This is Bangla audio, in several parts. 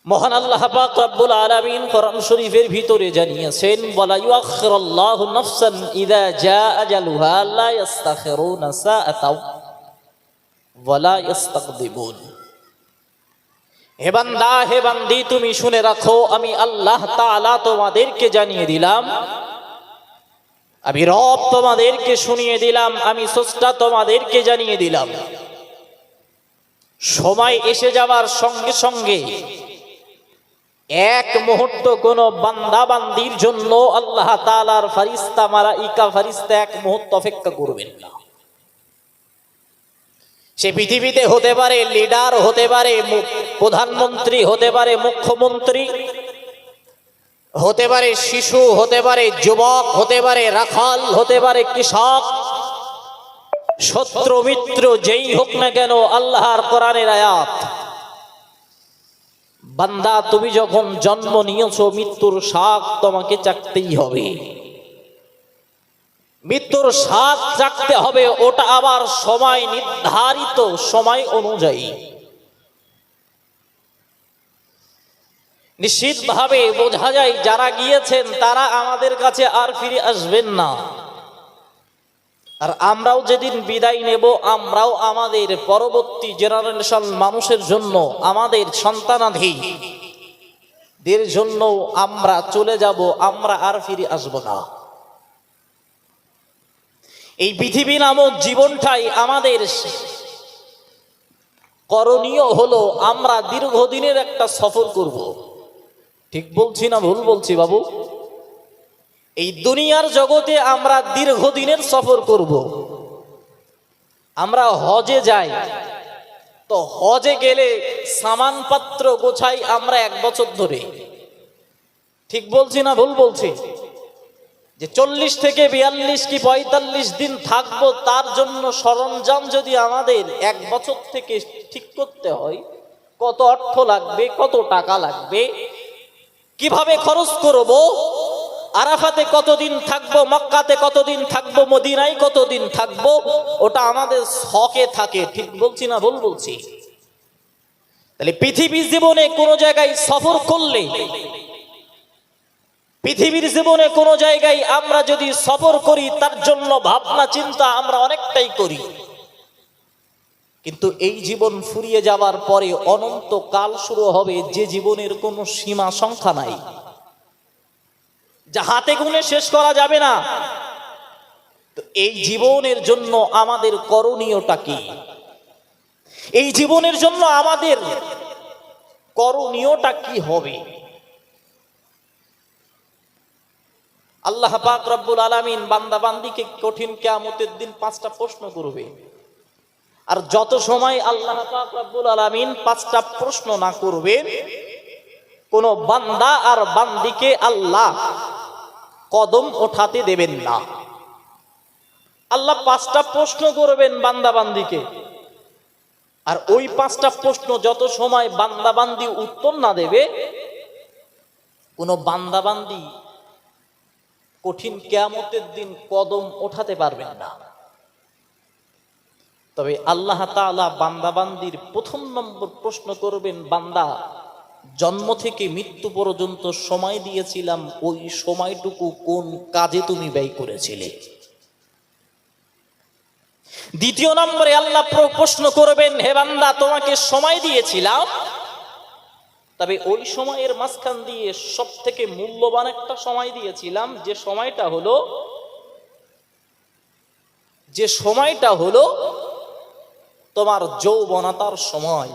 মহান আল্লাহ পাক রব্বুল আলামিন কোরআন শরীফের ভিতরে জানিয়েছেন, ওয়ালা ইউআখিরুল্লাহু নাফসান ইযা জাআ আজালুহা লা ইস্তাখিরুনা সাআতাও ওয়ালা ইস্তাকদিমুন। হে বান্দা, হে বান্দি, তুমি শুনে রাখো, আমি আল্লাহ তাআলা তোমাদেরকে জানিয়ে দিলাম, আমি রব তোমাদেরকে শুনিয়ে দিলাম, আমি স্রষ্টা তোমাদেরকে জানিয়ে দিলাম, সময় এসে যাওয়ার সঙ্গে সঙ্গে এক মুহূর্ত কোন বান্দা বান্দির জন্য আল্লাহ তাআলার ফেরেশতা মালায়েকা ফেরেশতা এক মুহূর্ত অপেক্ষা করবেন না। সে পৃথিবীতে হতে পারে লিডার, হতে পারে প্রধানমন্ত্রী, হতে পারে মুখ্যমন্ত্রী, হতে পারে শিশু, হতে পারে যুবক, হতে পারে রাখাল, হতে পারে কৃষক, শত্রু মিত্র যেই হোক না কেন, আল্লাহর কোরআনের আয়াত, বান্দা তুমি যখন জন্ম নিয়েছো মৃত্যুর স্বাদ তোমাকে চাকতেই হবে। মৃত্যুর স্বাদ চাকতে হবে, ওটা আবার সময় নির্ধারিত সময় অনুযায়ী। নিশ্চিতভাবে বোঝা যায় যারা গিয়েছেন তারা আমাদের কাছে আর ফিরে আসবেন না। আর আমরাও যেদিন বিদায় নেব, আমরাও আমাদের পরবর্তী জেনারেশন মানুষের জন্য, আমাদের সন্তানাদিদের জন্য আমরা চলে যাব, আমরা আর ফিরে আসব না। এই পৃথিবী নামক জীবনটাই আমাদের করণীয় হলো আমরা দীর্ঘদিনের একটা সফর করব। ঠিক বলছি না ভুল বলছি বাবু? এই দুনিয়ার জগতে আমরা দীর্ঘদিনের সফর করব। আমরা হজে যাই, তো হজে গেলে সামানপত্র গোছাই আমরা 1 বছর ধরে। ঠিক বলছি না ভুল বলছি? যে 40 থেকে 42 কি 45 দিন থাকবো, তার জন্য সরঞ্জাম যদি আমাদের 1 বছর থেকে ঠিক করতে হয়, কত অর্থ লাগবে, কত টাকা লাগবে, কিভাবে খরচ করব, আরাফাতে কতদিন থাকবো, মক্কাতে কতদিন থাকবো, মদিনায় কতদিন থাকবো, ওটা আমাদের শখে থাকে। ঠিক বলছি না ভুল বলছি? তাহলে পৃথিবীর জীবনে কোনো জায়গায় সফর করলে, পৃথিবীর জীবনে কোনো জায়গায় আমরা যদি সফর করি, তার জন্য ভাবনা চিন্তা আমরা অনেকটাই করি। কিন্তু এই জীবন ফুরিয়ে যাওয়ার পরে অনন্ত কাল শুরু হবে, যে জীবনের কোনো সীমা সংখ্যা নাই, যা হাতে গুনে শেষ করা যাবে না। তো এই জীবনের জন্য আমাদের করণীয়টা কি? এই জীবনের জন্য আমাদের করণীয়টা কি হবে? আল্লাহ পাক রব্বুল আলামিন বান্দা বান্দিকে কঠিন কিয়ামতের দিন 5টা প্রশ্ন করবে। আর যত সময় আল্লাহ পাক রব্বুল আলামিন 5টা প্রশ্ন না করবেন, কোন বান্দা আর বান্দিকে আল্লাহ কদম ওঠাতে দেবেন না। আল্লাহ 5টা প্রশ্ন করবেন বান্দা বান্দিকে, আর ওই 5টা প্রশ্ন যত সময় বান্দা বান্দি উত্তর না দেবে, কোন বান্দা বান্দি কঠিন কিয়ামতের দিন কদম ওঠাতে পারবেন না। তবে আল্লাহ তাআলা বান্দা বান্দির 1 নম্বর প্রশ্ন করবেন, বান্দা জন্ম থেকে মৃত্যু পর্যন্ত সময় দিয়েছিলাম, ওই সময়টুকু কোন কাজে তুমি ব্যয় করেছিলে? 2 নম্বরে আল্লাহ প্রশ্ন করবেন, হে বান্দা তোমাকে সময় দিয়েছিলাম, তবে ওই সময়ের মাঝখান দিয়ে সব থেকে মূল্যবান একটা সময় দিয়েছিলাম, যে সময়টা হলো তোমার যৌবনতার সময়।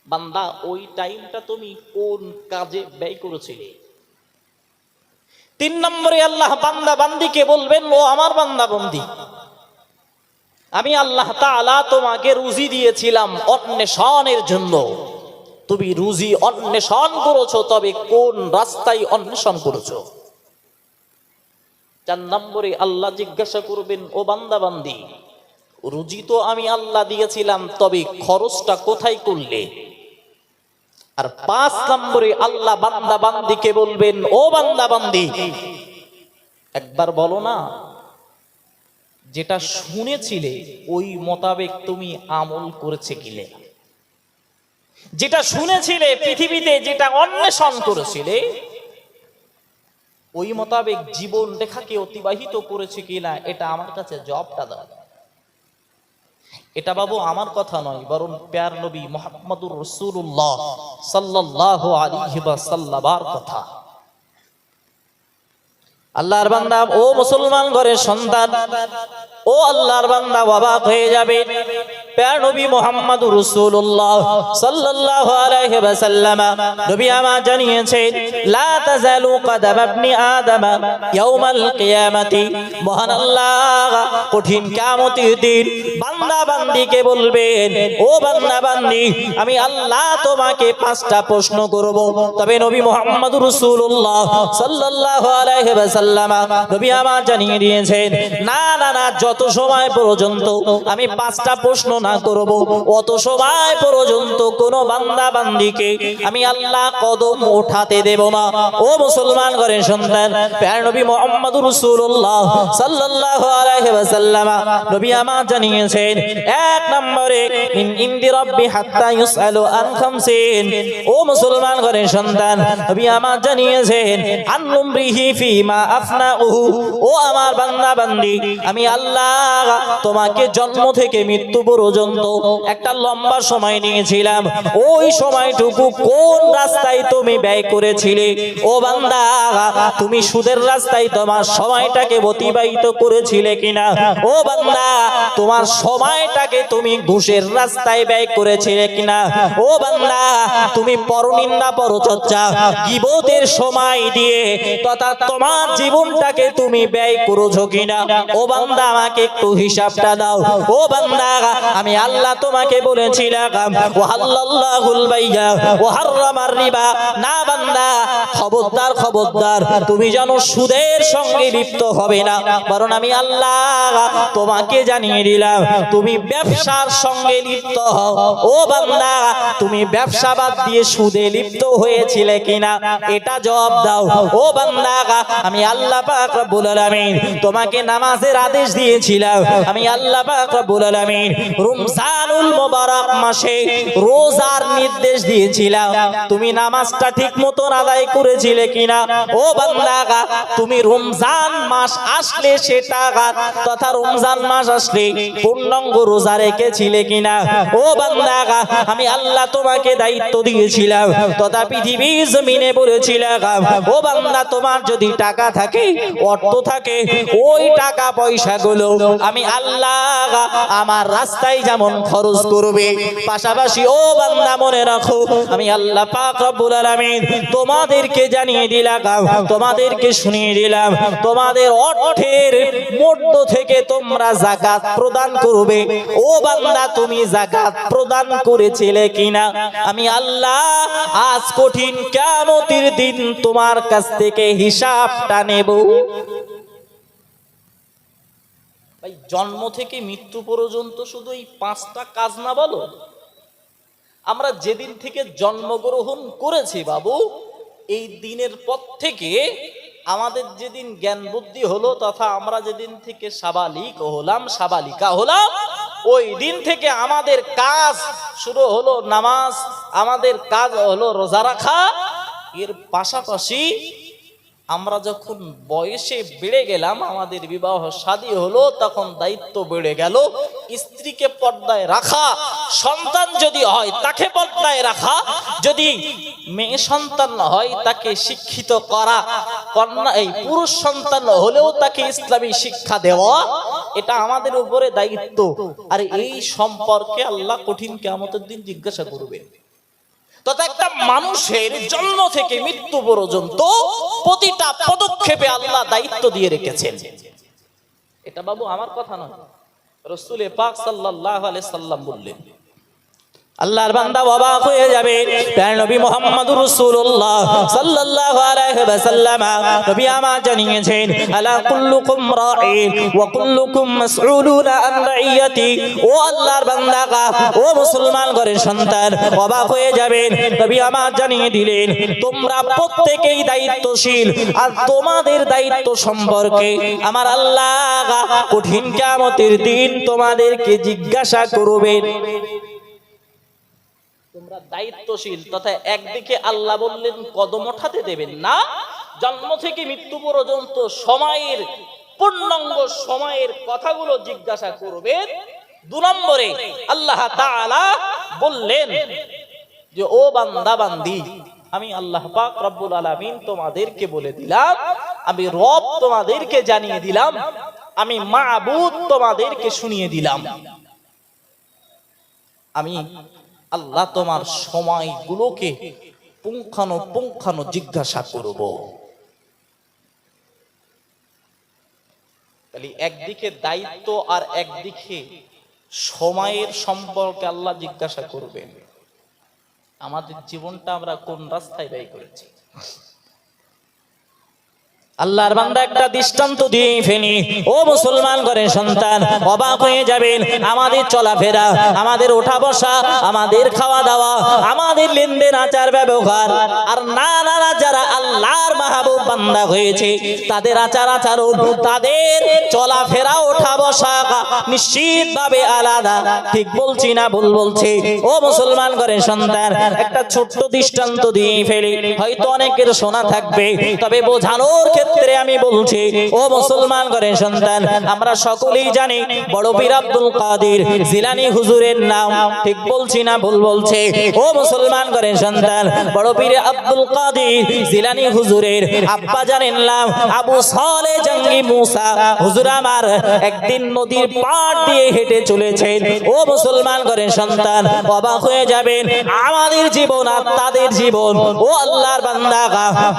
বান্দা ওই টাইমটা তুমি কোন কাজে ব্যয় করেছিলে? 3 নম্বরে আল্লাহ বান্দা বান্দিকে বলবেন, ও আমার বান্দা বান্দি, আমি আল্লাহ তাআলা তোমাকে রুজি দিয়েছিলাম অন্বেষণের জন্য, তুমি রুজি অন্বেষণ করেছো, তবে কোন রাস্তায় অন্বেষণ করেছো? 4 নম্বরে আল্লাহ জিজ্ঞাসা করবেন, ও বান্দা বান্দি, রুজি তো আমি আল্লাহ দিয়েছিলাম, তবে খরচটা কোথায় করলে? আর 5 নম্বরে আল্লাহ বান্দা বান্দিকে বলবেন, ও বান্দা বান্দি, একবার বলো না, যেটা শুনেছিলে ওই মোতাবেক তুমি আমল করেছে কিনা? যেটা শুনেছিলে পৃথিবীতে, যেটা অন্বেষণ করেছিলে, ওই মোতাবেক জীবন রেখাকে অতিবাহিত করেছে কিনা, এটা আমার কাছে জবাবটা দাও। এটা বাবু আমার কথা নয়, বরং প্যার নবী মুহাম্মদুর রাসূলুল্লাহ সাল্লাল্লাহু আলাইহি ওয়াসাল্লামের কথা। আল্লাহর বান্দা, ও মুসলমান ঘরের সন্তান, ও আল্লাহর বান্দা, অবাক হয়ে যাবে। প্যার নবী মুহাম্মদুর রাসূলুল্লাহ সাল্লাল্লাহু আলাইহি ওয়াসাল্লাম নবী আমার জানিয়েছেন, লা তাযালু কদম ইবনি আদম ইয়াউমাল কিয়ামতি, মহান আল্লাহ কঠিন কিয়ামতের দিন বান্দা বান্দীকে বলবেন, ও বান্দা বান্দী, আমি আল্লাহ তোমাকে 5টা প্রশ্ন করব। তবে নবী মুহাম্মদুর রাসূলুল্লাহ সাল্লাল্লাহু আলাইহি ওয়াসাল্লাম নবী আমার জানিয়ে দিয়েছেন, না না না, যত সময় পর্যন্ত আমি 5টা প্রশ্ন না করব, অত সময় পর্যন্ত কোন বান্দা বান্দীকে আমি আল্লাহ কদম ওঠাতে দেব না। ও মুসলমান ঘরের সন্তান, প্যার নবী মুহাম্মদুর রাসূলুল্লাহ সাল্লাল্লাহু আলাইহি ওয়াসাল্লাম নবী আমার জানিয়েছেন, 1 নম্বরে মিন ইনদি রাব্বি হাত্তা ইউসআলু আন খামসিন। ও মুসলমান ঘরের সন্তান, নবী আমার জানিয়েছেন, আন উমরিহি ফিমা আফনাউহু। ও আমার বান্দা বান্দী, আমি আল্লাহ তোমাকে জন্ম থেকে মৃত্যু পর্যন্ত একটা লম্বা সময় নিয়েছিলাম, ওই সময়টুকু কোন রাস্তায় তুমি ব্যয় করেছিলে? ও বান্দা, তুমি সুদের রাস্তায় তোমার সময়টাকে অতিবাহিত করেছিলে কিনা? ও বান্দা, তোমার সময়টাকে তুমি ঘুষের রাস্তায় ব্যয় করেছিলে কিনা? ও বান্দা, তুমি পরনিন্দা পরচর্চা গীবতের সময় দিয়ে তথা তোমার জীবনটাকে তুমি ব্যয় করেছো কিনা? ও বান্দা, আমাকে একটু হিসাবটা দাও। ও বান্দা, আমি আল্লাহ তোমাকে বলেছিলাম, ওয়াহাল্লাল্লাহুল বাইয়া ওয়া হারামার রিবা। না বান্দা, খবরদার খবরদার, তুমি জানো সুদের সঙ্গে লিপ্ত হবে না, বরং আমি আল্লাহ তোমাকে জানিয়ে দিলাম তুমি ব্যবসার সঙ্গে লিপ্ত হও। ও বান্দা, তুমি ব্যবসা বাদ দিয়ে সুদে লিপ্ত হয়েছিলে কিনা, এটা জবাব দাও। ও বান্দা, আমি আল্লাহ পাক রব্বুল আলামিন তোমাকে নামাজের আদেশ দিয়েছিলাম, আমি আল্লাহ পাক রব্বুল আলামিন রমজানুল মুবারক মাসে রোজার নির্দেশ দিয়েছিলাম, তুমি নামাজটা ঠিক মতো আদায় করেছিলে কিনা? ও বান্দা, তুমি রমজান মাস আসলে সেটা তথা রমজান মাস আসলে পূর্ণাঙ্গ রোজা রেখেছিলে কিনা? ও বান্দা, আমি আল্লাহ তোমাকে দায়িত্ব দিয়েছিলাম তথা পৃথিবীর জমিনে বলেছিলাম, ও বান্দা, তোমার যদি টাকা থাকে, অর্থ থাকে, ওই টাকা পয়সাগুলো আমি আল্লাহ আমার রাস্তায় যেমন খরচ করবে, পাশাপাশি ও বান্দা মনে রাখো, আমি আল্লাহ পাক রব্বুল আলামিন তোমাদেরকে জানিয়ে দিলাম, তোমাদেরকে শুনিয়ে দিলাম, তোমাদের অর্থের মধ্য থেকে তোমরা যাকাত প্রদান করবে। ও বান্দা, তুমি যাকাত প্রদান করেছিলে কিনা? আমি আল্লাহ আজ কঠিন কিয়ামতের দিন তোমার কাছ থেকে হিসাবটা নেব। ভাই, জন্ম থেকে মৃত্যু পর্যন্ত শুধু এই 5টা কাজ না বলো, আমরা যেদিন থেকে জন্মগ্রহণ করেছি বাবু, এই দিনের পর থেকে আমাদের যেদিন জ্ঞান বুদ্ধি হলো তথা আমরা যেদিন থেকে সাবালিক হলাম, সাবালিকা হলাম, ওই দিন থেকে আমাদের কাজ শুরু হলো নামাজ, আমাদের কাজ হলো রোজা রাখা। এর পাশাপাশি আমরা যখন বয়সে বেড়ে গেলাম, আমাদের বিবাহ শাদী হলো, তখন দায়িত্ব বেড়ে গেল স্ত্রীকে পর্দায় রাখা, সন্তান যদি হয় তাকে পর্দায় রাখা, যদি মেয়ে সন্তান হয় তাকে শিক্ষিত করা, কন্যা এই পুরুষ সন্তান হলেও তাকে ইসলামী শিক্ষা দেওয়া, এটা আমাদের উপরে দায়িত্ব। আর এই সম্পর্কে আল্লাহ কঠিন কিয়ামতের দিন জিজ্ঞাসা করবে। তথা একটা মানুষের জন্ম থেকে মৃত্যু পর্যন্ত প্রতিটা পদক্ষেপে আল্লাহ দায়িত্ব দিয়ে রেখেছেন। এটা বাবু আমার কথা নয়, রাসূল পাক সাল্লাল্লাহু আলাইহি সাল্লাম বললেন। আল্লাহর বান্দা অবাক হয়ে যাবে, প্যার নবী মুহাম্মদুর রাসূলুল্লাহ সাল্লাল্লাহু আলাইহি ওয়াসাল্লাম নবী আমার জানিয়েছেন, আলা কুল্লুকুম রাঈন ওয়া কুল্লুকুম মাসউলুনা আন রাইয়াতি। ও আল্লাহর বান্দা, ও মুসলমান ঘরের সন্তান, অবাক হয়ে যাবেন, নবী আমার জানিয়ে দিলেন, তোমরা প্রত্যেকেই দায়িত্বশীল, আর তোমাদের দায়িত্ব সম্পর্কে আমার আল্লাহ কঠিন কিয়ামতের দিন তোমাদেরকে জিজ্ঞাসা করবেন। তোমরা দায়িত্বশীল তথা একদিকে আল্লাহ বললেন কদম ওঠাতে দেবেন না, জন্ম থেকে মৃত্যু পর্যন্ত সময়ের পূর্ণাঙ্গ সময়ের কথাগুলো জিজ্ঞাসা করবেন। 2 নম্বরে আল্লাহ তাআলা বললেন যে ও বান্দা বান্দি, আমি আল্লাহ পাক রব্বুল আলামিন তোমাদেরকে বলে দিলাম, আমি রব তোমাদেরকে জানিয়ে দিলাম, আমি মাবুদ তোমাদেরকে শুনিয়ে দিলাম, আমি আল্লাহ তোমার সময়গুলোকে পুঙ্খানু জিজ্ঞাসা করব। তাহলে একদিকে দায়িত্ব আর একদিকে সময়ের সম্পর্কে আল্লাহ জিজ্ঞাসা করবেন। আমাদের জীবনটা আমরা কোন রাস্তায় ব্যয় করেছি? আল্লাহর বান্দা একটা দৃষ্টান্ত দিয়ে ফেলি। ও মুসলমান ঘরের সন্তান, অবাক হয়ে যাবেন। আমাদের চলাফেরা, আমাদের ওঠা বসা, আমাদের খাওয়া দাওয়া, আমাদের লেনদেন, আচার ব্যবহার, আর না যারা আল্লাহর মাহবুব বান্দা হয়েছে তাদের আচার আচরণ, তাদের চলাফেরা, ওঠা বসা নিশ্চিতভাবে আলাদা। ঠিক বলছি না ভুল বলছি? ও মুসলমান ঘরের সন্তান, একটা ছোট্ট দৃষ্টান্ত দিয়ে ফেলি, হয়তো অনেকের শোনা থাকবে, তবে বোঝানোর ক্ষেত্রে আমি বলছি। ও মুসলমান ঘরের সন্তান, আমরা সকলেই জানি বড় পীর আব্দুল কাদের জিলানী হুজুরের নাম। ঠিক বলছি না ভুল বলছে? ও মুসলমান ঘরের সন্তান, বড় পীর আব্দুল কাদের জিলানী হুজুরের আব্বা জানেন নাম আবু সালেহ জঙ্গি মুসা হুজুর আমার একদিন নদীর পাড় দিয়ে হেঁটে চলেছেন। ও মুসলমান ঘরের সন্তান, অবাক হয়ে যাবেন আমাদের জীবন আর তাদের জীবন। ও আল্লাহর বান্দা,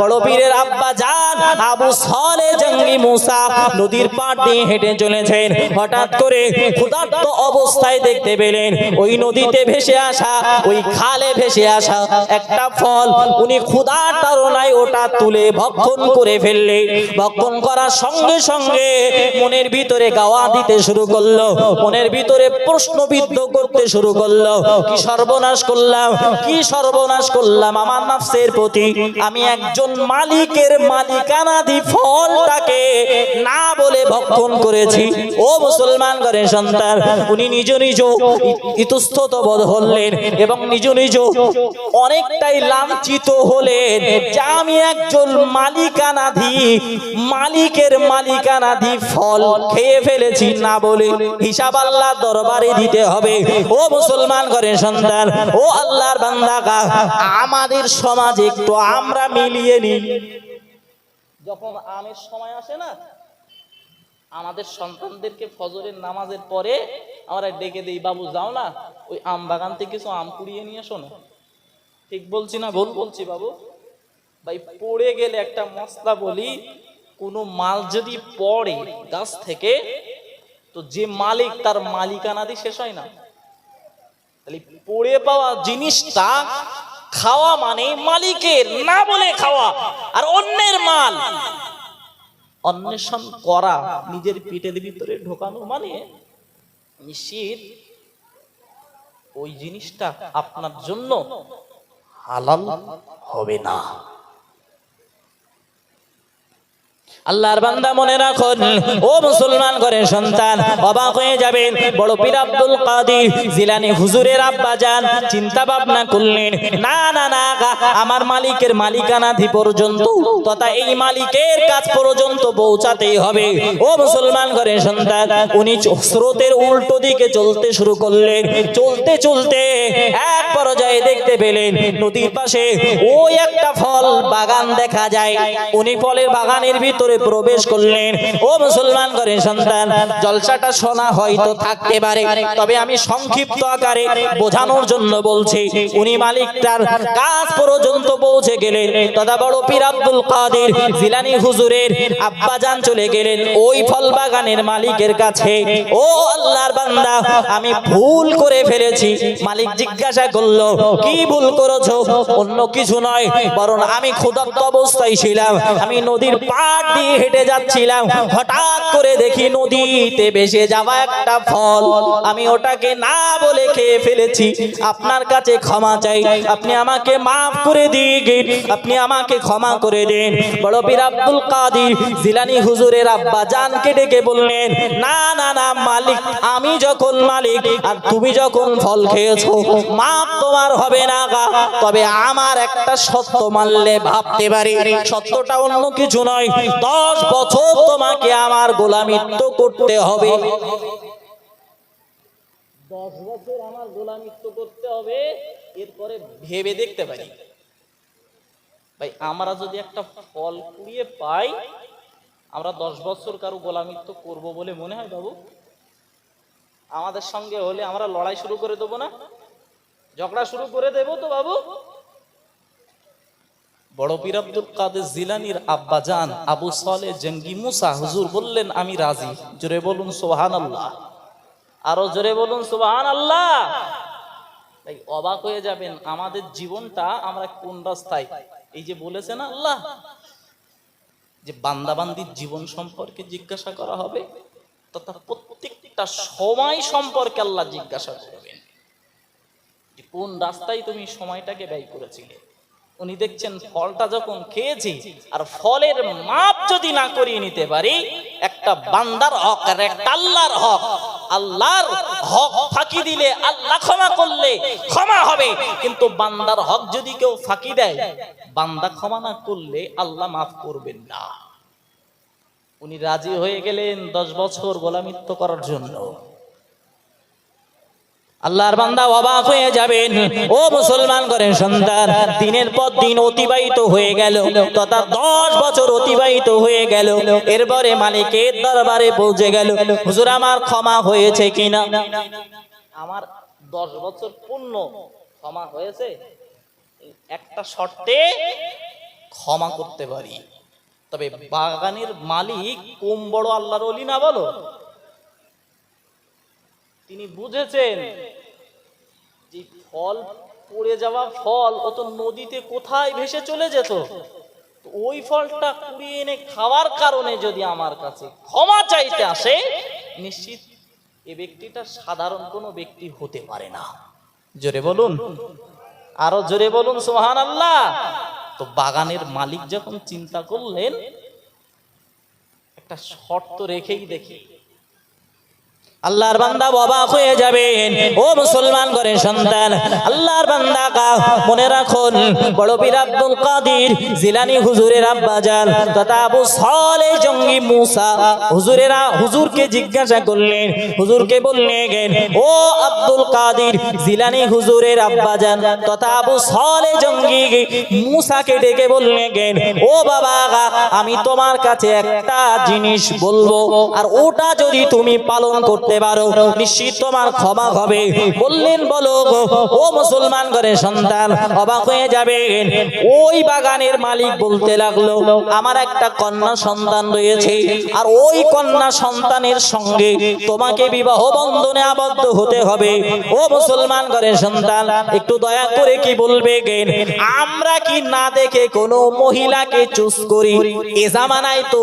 বড় পীরের আব্বা জান আবু সালেহ জঙ্গি মুসা নদীর পাড় দিয়ে হেঁটে চলেছেন। হঠাৎ করে ক্ষুধার্ত অবস্থায় দেখতে পেলেন ওই নদীতে ভেসে আসা, ওই খালে ভেসে আসা একটা ফল। উনি ক্ষুধার তাড়নায় ওটা তুলে ভক্ষণ করে ফেললে, ভক্ষণ করার সঙ্গে সঙ্গে মনের ভিতরে গাওয়া দিতে শুরু করলো, মনের ভিতরে প্রশ্নবিদ্ধ করতে শুরু করলো, কি সর্বনাশ করলাম, কি সর্বনাশ করলাম আমার নফসের প্রতি। আমি একজন মালিকের মালিকানাধি ফলটাকে না বলে ভক্ষণ করেছি। ও মুসলমান ঘরের সন্তান, উনি নিজ ইতস্তত বোধ হলেন এবং নিজ অনেকটাই লাঞ্ছিত হলেন যে আমি একজন মালিকের মালিকানাধি ফল খেয়ে ফেলেছি না বলে হিসাব আল্লাহর দরবারে দিতে হবে। ও মুসলমান ঘরের সন্তান, ও আল্লাহর বান্দা, আমাদের সমাজে একটু আমরা মিলিয়ে নিই। যখন আমের সময় আসে না, আমাদের সন্তানদেরকে ফজরের নামাজের পরে আমরা ডেকে দিই, বাবু যাও না ওই আম বাগান থেকে কিছু আম কুড়িয়ে নিয়ে এসো না। ঠিক বলছি না ভুল বলছি বাবু? ভাই, পড়ে গেলে একটা মশলা বলি, কোনো মাল যদি পড়ে গাছ থেকে, তো যে মালিক তার মালিকানাধি শেষ হয় না। তাহলে পড়ে পাওয়া জিনিসটা খাওয়া মানে মালিকের না বলে খাওয়া, আর অন্যের মাল অন্বেষণ করা, নিজের পেটের ভিতরে ঢোকানো মানে নিশ্চিত ওই জিনিসটা আপনার জন্য হালাল হবে না। আল্লাহর বান্দা মনে রাখুন, ও মুসলমান ঘরের সন্তান, অবাক হয়ে যাবেন বড় পীর আব্দুল কাদের জিলানী হুজুরের আব্বা জান চিন্তা ভাবনা করলেন, না আমার মালিকের মালিকানাধি পর্যন্ত তথা এই মালিকের কাছ পর্যন্ত পৌঁছাতেই হবে। ও মুসলমান ঘরের সন্তান, উনি স্রোতের উল্টো দিকে চলতে শুরু করলেন। চলতে চলতে এক পর্যায়ে দেখতে পেলেন নদীর পাশে ওই একটা ফল বাগান দেখা যায়। উনি ফলের বাগানের ভিতরে প্রবেশ করলেন। ও মুসলমান ঘরের সন্তান, জলসাটা শোনা হয়তো থাকতে পারে, তবে আমি সংক্ষিপ্ত আকারে বোঝানোর জন্য বলছি। উনি মালিকটার কাছ পর্যন্ত পৌঁছে গেলেন, তথা বড় পীর আব্দুল কাদের জিলানী হুজুরের আব্বাজান চলে গেলেন ওই ফল বাগানের মালিকের কাছে। ও আল্লাহর বান্দা, আমি ভুল করে ফেলেছি। মালিক জিজ্ঞাসা করলো, কি ভুল করেছো? অন্য কিছু নয়, বরং আমি ক্ষুধার্ত অবস্থায় ছিলাম, আমি নদীর পাড় দিয়ে দিয়ে হেঁটে যাচ্ছিলাম, হঠাৎ করে দেখি নদীতে ভেসে যাওয়া একটা ফল, আমি ওটাকে না বলে খেয়ে ফেলেছি। আপনার কাছে ক্ষমা চাই, আপনি আমাকে মাফ করে দিন, আপনি আমাকে ক্ষমা করে দিন। বড় পীর আব্দুল কাদের জিলানী হুজুরের আব্বা জানকে ডেকে বললেন, না না না মালিক, আমি যখন মালিক আর তুমি যখন ফল খেয়েছো, মাপ তোমার হবে না গা। তবে আমার একটা সত্য মানলে ভাবতে পারি, সত্যটা অন্য কিছু নয়, 10 বছর তোমাকে আমার গোলামিত্ব করতে হবে। 10 বছর আমার গোলামিত্ব করতে হবে, এরপরে ভেবে দেখতে পারি। ভাই আমরা যদি একটা ফল কুড়িয়ে পাই, আমরা 10 বছর কারো গোলামিত্ব করব বলে মনে হয় বাবু? আমাদের সঙ্গে হলে আমরা লড়াই শুরু করে দেবো না? ঝগড়া শুরু করে দেবো তো বাবু? বড় পীর আব্দুল কাদের জিলানীর আব্বা জান আবু সালেহ জঙ্গি মুসা হুজুর বললেন, আমি রাজি। জোরে বলুন সুবহানাল্লাহ, আরো জোরে বলুন সুবহানাল্লাহ। তাই অবাক হয়ে যাবেন আমাদের জীবনটা আমরা কোন রাস্তায়। এই যে বলেছে না আল্লাহ যে বান্দাবান্দির জীবন সম্পর্কে জিজ্ঞাসা করা হবে, তথা প্রত্যেকটা সময় সম্পর্কে আল্লাহ জিজ্ঞাসা করবেন যে কোন রাস্তায় তুমি সময়টাকে ব্যয় করেছিলে। উনি দেখছেন ফলটা যখন খেয়েছি আর ফলের মাপ যদি না করিয়ে নিতে পারি, একটা বান্দার হক আর একটা আল্লাহর হক, আল্লাহর হক ফাঁকি দিলে আল্লাহ ক্ষমা করলে ক্ষমা হবে, কিন্তু বান্দার হক যদি কেউ ফাঁকি দেয়, বান্দা ক্ষমা না করলে আল্লাহ মাফ করবেন না। উনি রাজি হয়ে গেলেন 10 বছর গোলামিত্ব করার জন্য। আল্লাহর বান্দা অবাক হয়ে যাবেন। ও মুসলমান ঘরের সন্তান, দিনের পর দিন অতিবাহিত হয়ে গেল, তথা 10 বছর অতিবাহিত হয়ে গেল। এরপরে মালিকের দরবারে পৌঁছে গেল, হুজুর আমার ক্ষমা হয়েছে কিনা? আমার 10 বছর পূর্ণ ক্ষমা হয়েছে, একটা শর্তে ক্ষমা করতে পারি। তবে বাগানের মালিক কম বড় আল্লাহর ওলি না বলো? তিনি বুঝেছেন যে ফল পড়ে যাওয়া ফল ও তো নদীতে কোথায় ভেসে চলে যেত, ওই ফলটা কুড়িয়ে এনে খাওয়ার কারণে যদি আমার কাছে ক্ষমা চাইতে আসে, নিশ্চিত এ ব্যক্তিটা সাধারণ কোনো ব্যক্তি হতে পারে না। জোরে বলুন, আরো জোরে বলুন সুবহানাল্লাহ। তো বাগানের মালিক যখন চিন্তা করলেন, একটা শর্ত রেখেই দেখি। আল্লাহর বান্দা অবাক হয়ে যাবেন। ও মুসলমান ঘরের সন্তান, আল্লাহর বান্দা মনে রাখুন, বড় পীর আব্দুল কাদের জিলানী হুজুরের আব্বা জান তথা আবু সালেহ জঙ্গি মুসা হুজুরকে জিজ্ঞাসা করলেন, হুজুরকে বললেন, ও আব্দুল কাদের জিলানী হুজুরের আব্বা জান তথা আবু সালেহ জঙ্গি মুসাকে ডেকে বললেন, ও বাবা, আমি তোমার কাছে একটা জিনিস বলবো, আর ওটা যদি তুমি পালন করতে পারো, নিশ্চিত তোমার ক্ষমা হবে। বললেন, বলো গো। ও মুসলমান ঘরের সন্তান, অবাক হয়ে যাবেন। ওই বাগানের মালিক বলতে লাগলো, আমার একটা কন্যা সন্তান রয়েছে, আর ওই কন্যা সন্তানের সঙ্গে তোমাকে বিবাহ বন্ধনে আবদ্ধ হতে হবে। ও মুসলমান ঘরের সন্তান, একটু দয়া করে কি বলবে, আমরা কি না দেখে কোনো মহিলাকে চুজ করি? এ জামানায় তো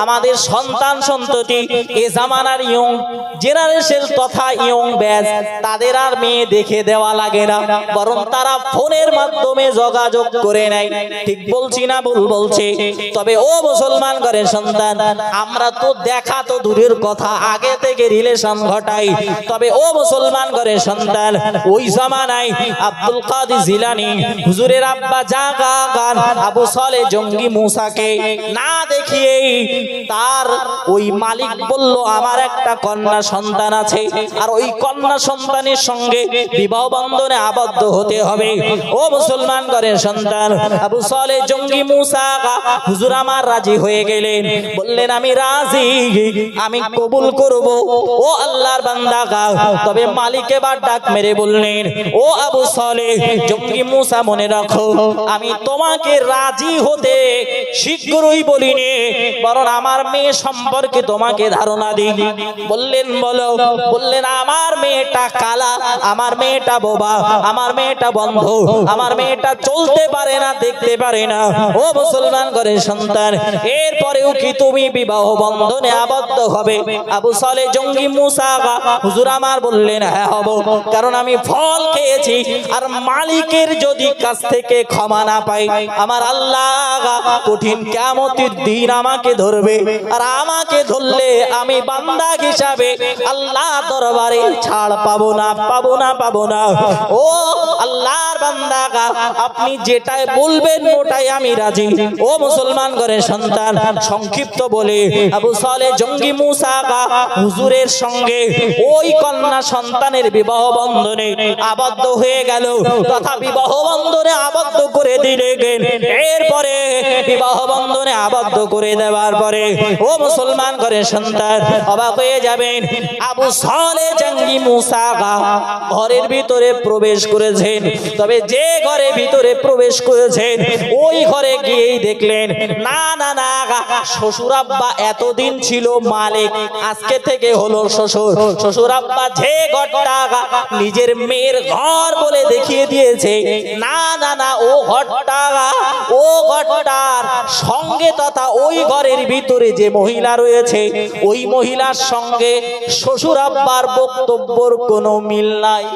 আমাদের সন্তান সন্ততি, এ জামানার ইয়ং জেনারেশন তথা ইয়ং ব্যাচ, তাদের আর মেয়ে দেখে দেওয়া লাগে না, বরং তারা ফোনের মাধ্যমে যোগাযোগ করে নেয়। ঠিক বলছি না ভুল বলছে? তবে ও মুসলমান ঘরের সন্তান, আমরা তো দেখা তো দূরের কথা, আগে থেকে রিলেশন ঘটাই। তবে ও মুসলমান ঘরের সন্তান, ওই জামানায় আব্দুল কাদের জিলানী হুজুরের আব্বা জাগান আবু সালেহ জঙ্গি মুসাকে না দেখিয়ে তার ওই মালিক বলল, আমার একটা কন্যা সন্তান আছে, আর ওই কন্যা সন্তানের সঙ্গে বিবাহ বন্ধনে আবদ্ধ হতে হবে। ও মুসলমান ঘরের সন্তান, আবু সালেহ জঙ্গি মুসা হুজুর আমার রাজি হয়ে গেলেন, বললেন, আমি রাজি, আমি কবুল করব। ও আল্লাহর বান্দা, তবে মালিক এবার ডাক মেরে বললেন, ও আবু সালেহ জঙ্গি মুসা, মনে রাখো, আমি তোমাকে রাজি হতে শীঘ্রই বলিনি, বরং আমার মেয়ে সম্পর্কে তোমাকে ধারণা দিই। বললেন বলো। বললেন আমার মেয়েটা কালা, আমার মেয়েটা বোবা, আমার মেয়েটা বন্ধ, আমার মেয়েটা চলতে পারে না, দেখতে পারে না। ও মুসলমান ঘরের সন্তান, এরপরেও কি তুমি বিবাহ বন্ধনে আবদ্ধ হবে? আবু সালেহ জঙ্গি মুসা হুজুর আমার বললেন হ্যাঁ হব, কারণ আমি ফল খেয়েছি, আর মালিকের যদি কাছ থেকে ক্ষমা না পাই, আমার আল্লাহ কঠিন কিয়ামতের দিন আমাকে ধরবে, আর আমাকে ধরলে আমি বান্দা হিসাবে আল্লাহ দরবারে ছাড় পাবো না, পাবো না, পাবো না। ও আল্লাহর বান্দা, আপনি যেটাই বলবেন ওটাই আমি রাজি। ও মুসলমান ঘরের সন্তান, সংক্ষিপ্ত বলে আবু সালেহ জঙ্গি মুসা হুজুরের সঙ্গে ওই কন্যা সন্তানের বিবাহ বন্ধনে আবদ্ধ হয়ে গেল, তথা বিবাহ বন্ধনে আবদ্ধ করে দিলেন। এরপরে বিবাহ বন্ধনে আবদ্ধ করে দেওয়ার পরে ও মুসলমান ঘরের সন্তান, অবাক হয়ে যাবেন, আবু সালেহ জঙ্গি মুসা ঘরের ভিতরে প্রবেশ করেছেন। তবে যে ঘরে ভিতরে প্রবেশ করেছেন ওই ঘরে গিয়েই দেখলেন না না না, শ্বশুর আব্বা এতদিন ছিল মালিক, আজকে থেকে হলো শ্বশুর। শ্বশুর আব্বা যে ঘরটা নিজের মেয়ের ঘর বলে দেখিয়ে দিয়েছে, না না না, ও ঘরটার সঙ্গে তথা ওই ঘরের ভিতরে যে মহিলা রয়েছে ওই মহিলার সঙ্গে শ্বশুর আব্বার বক্তব্যর কোনো মিল নাই।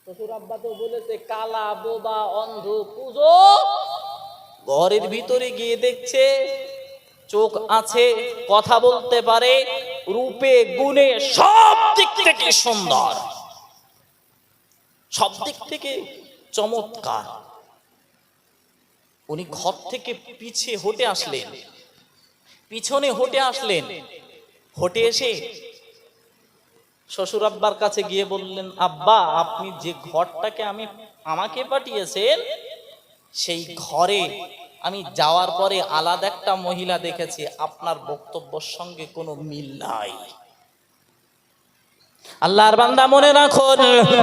শ্বশুর আব্বা তো বলেছে কালা, বোবা, অন্ধ, পুজো, ঘরের ভিতরে গিয়ে দেখছে চোখ আছে, কথা বলতে পারে, রূপে গুণে সব দিক থেকে সুন্দর, সব দিক থেকে চমৎকার। উনি ঘর থেকে পিছিয়ে হটে আসলেন, পিছনে হটে আসলেন, হটে এসে শ্বশুর আব্বার কাছে গিয়ে বললেন, আব্বা আপনি যে ঘরটাকে আমাকে পাঠিয়েছেন সেই ঘরে আমি যাওয়ার পরে আলাদা একটা মহিলা দেখেছি, আপনার বক্তব্যের সঙ্গে কোনো মিল নাই। আল্লাহর বান্দা মনে রাখুন,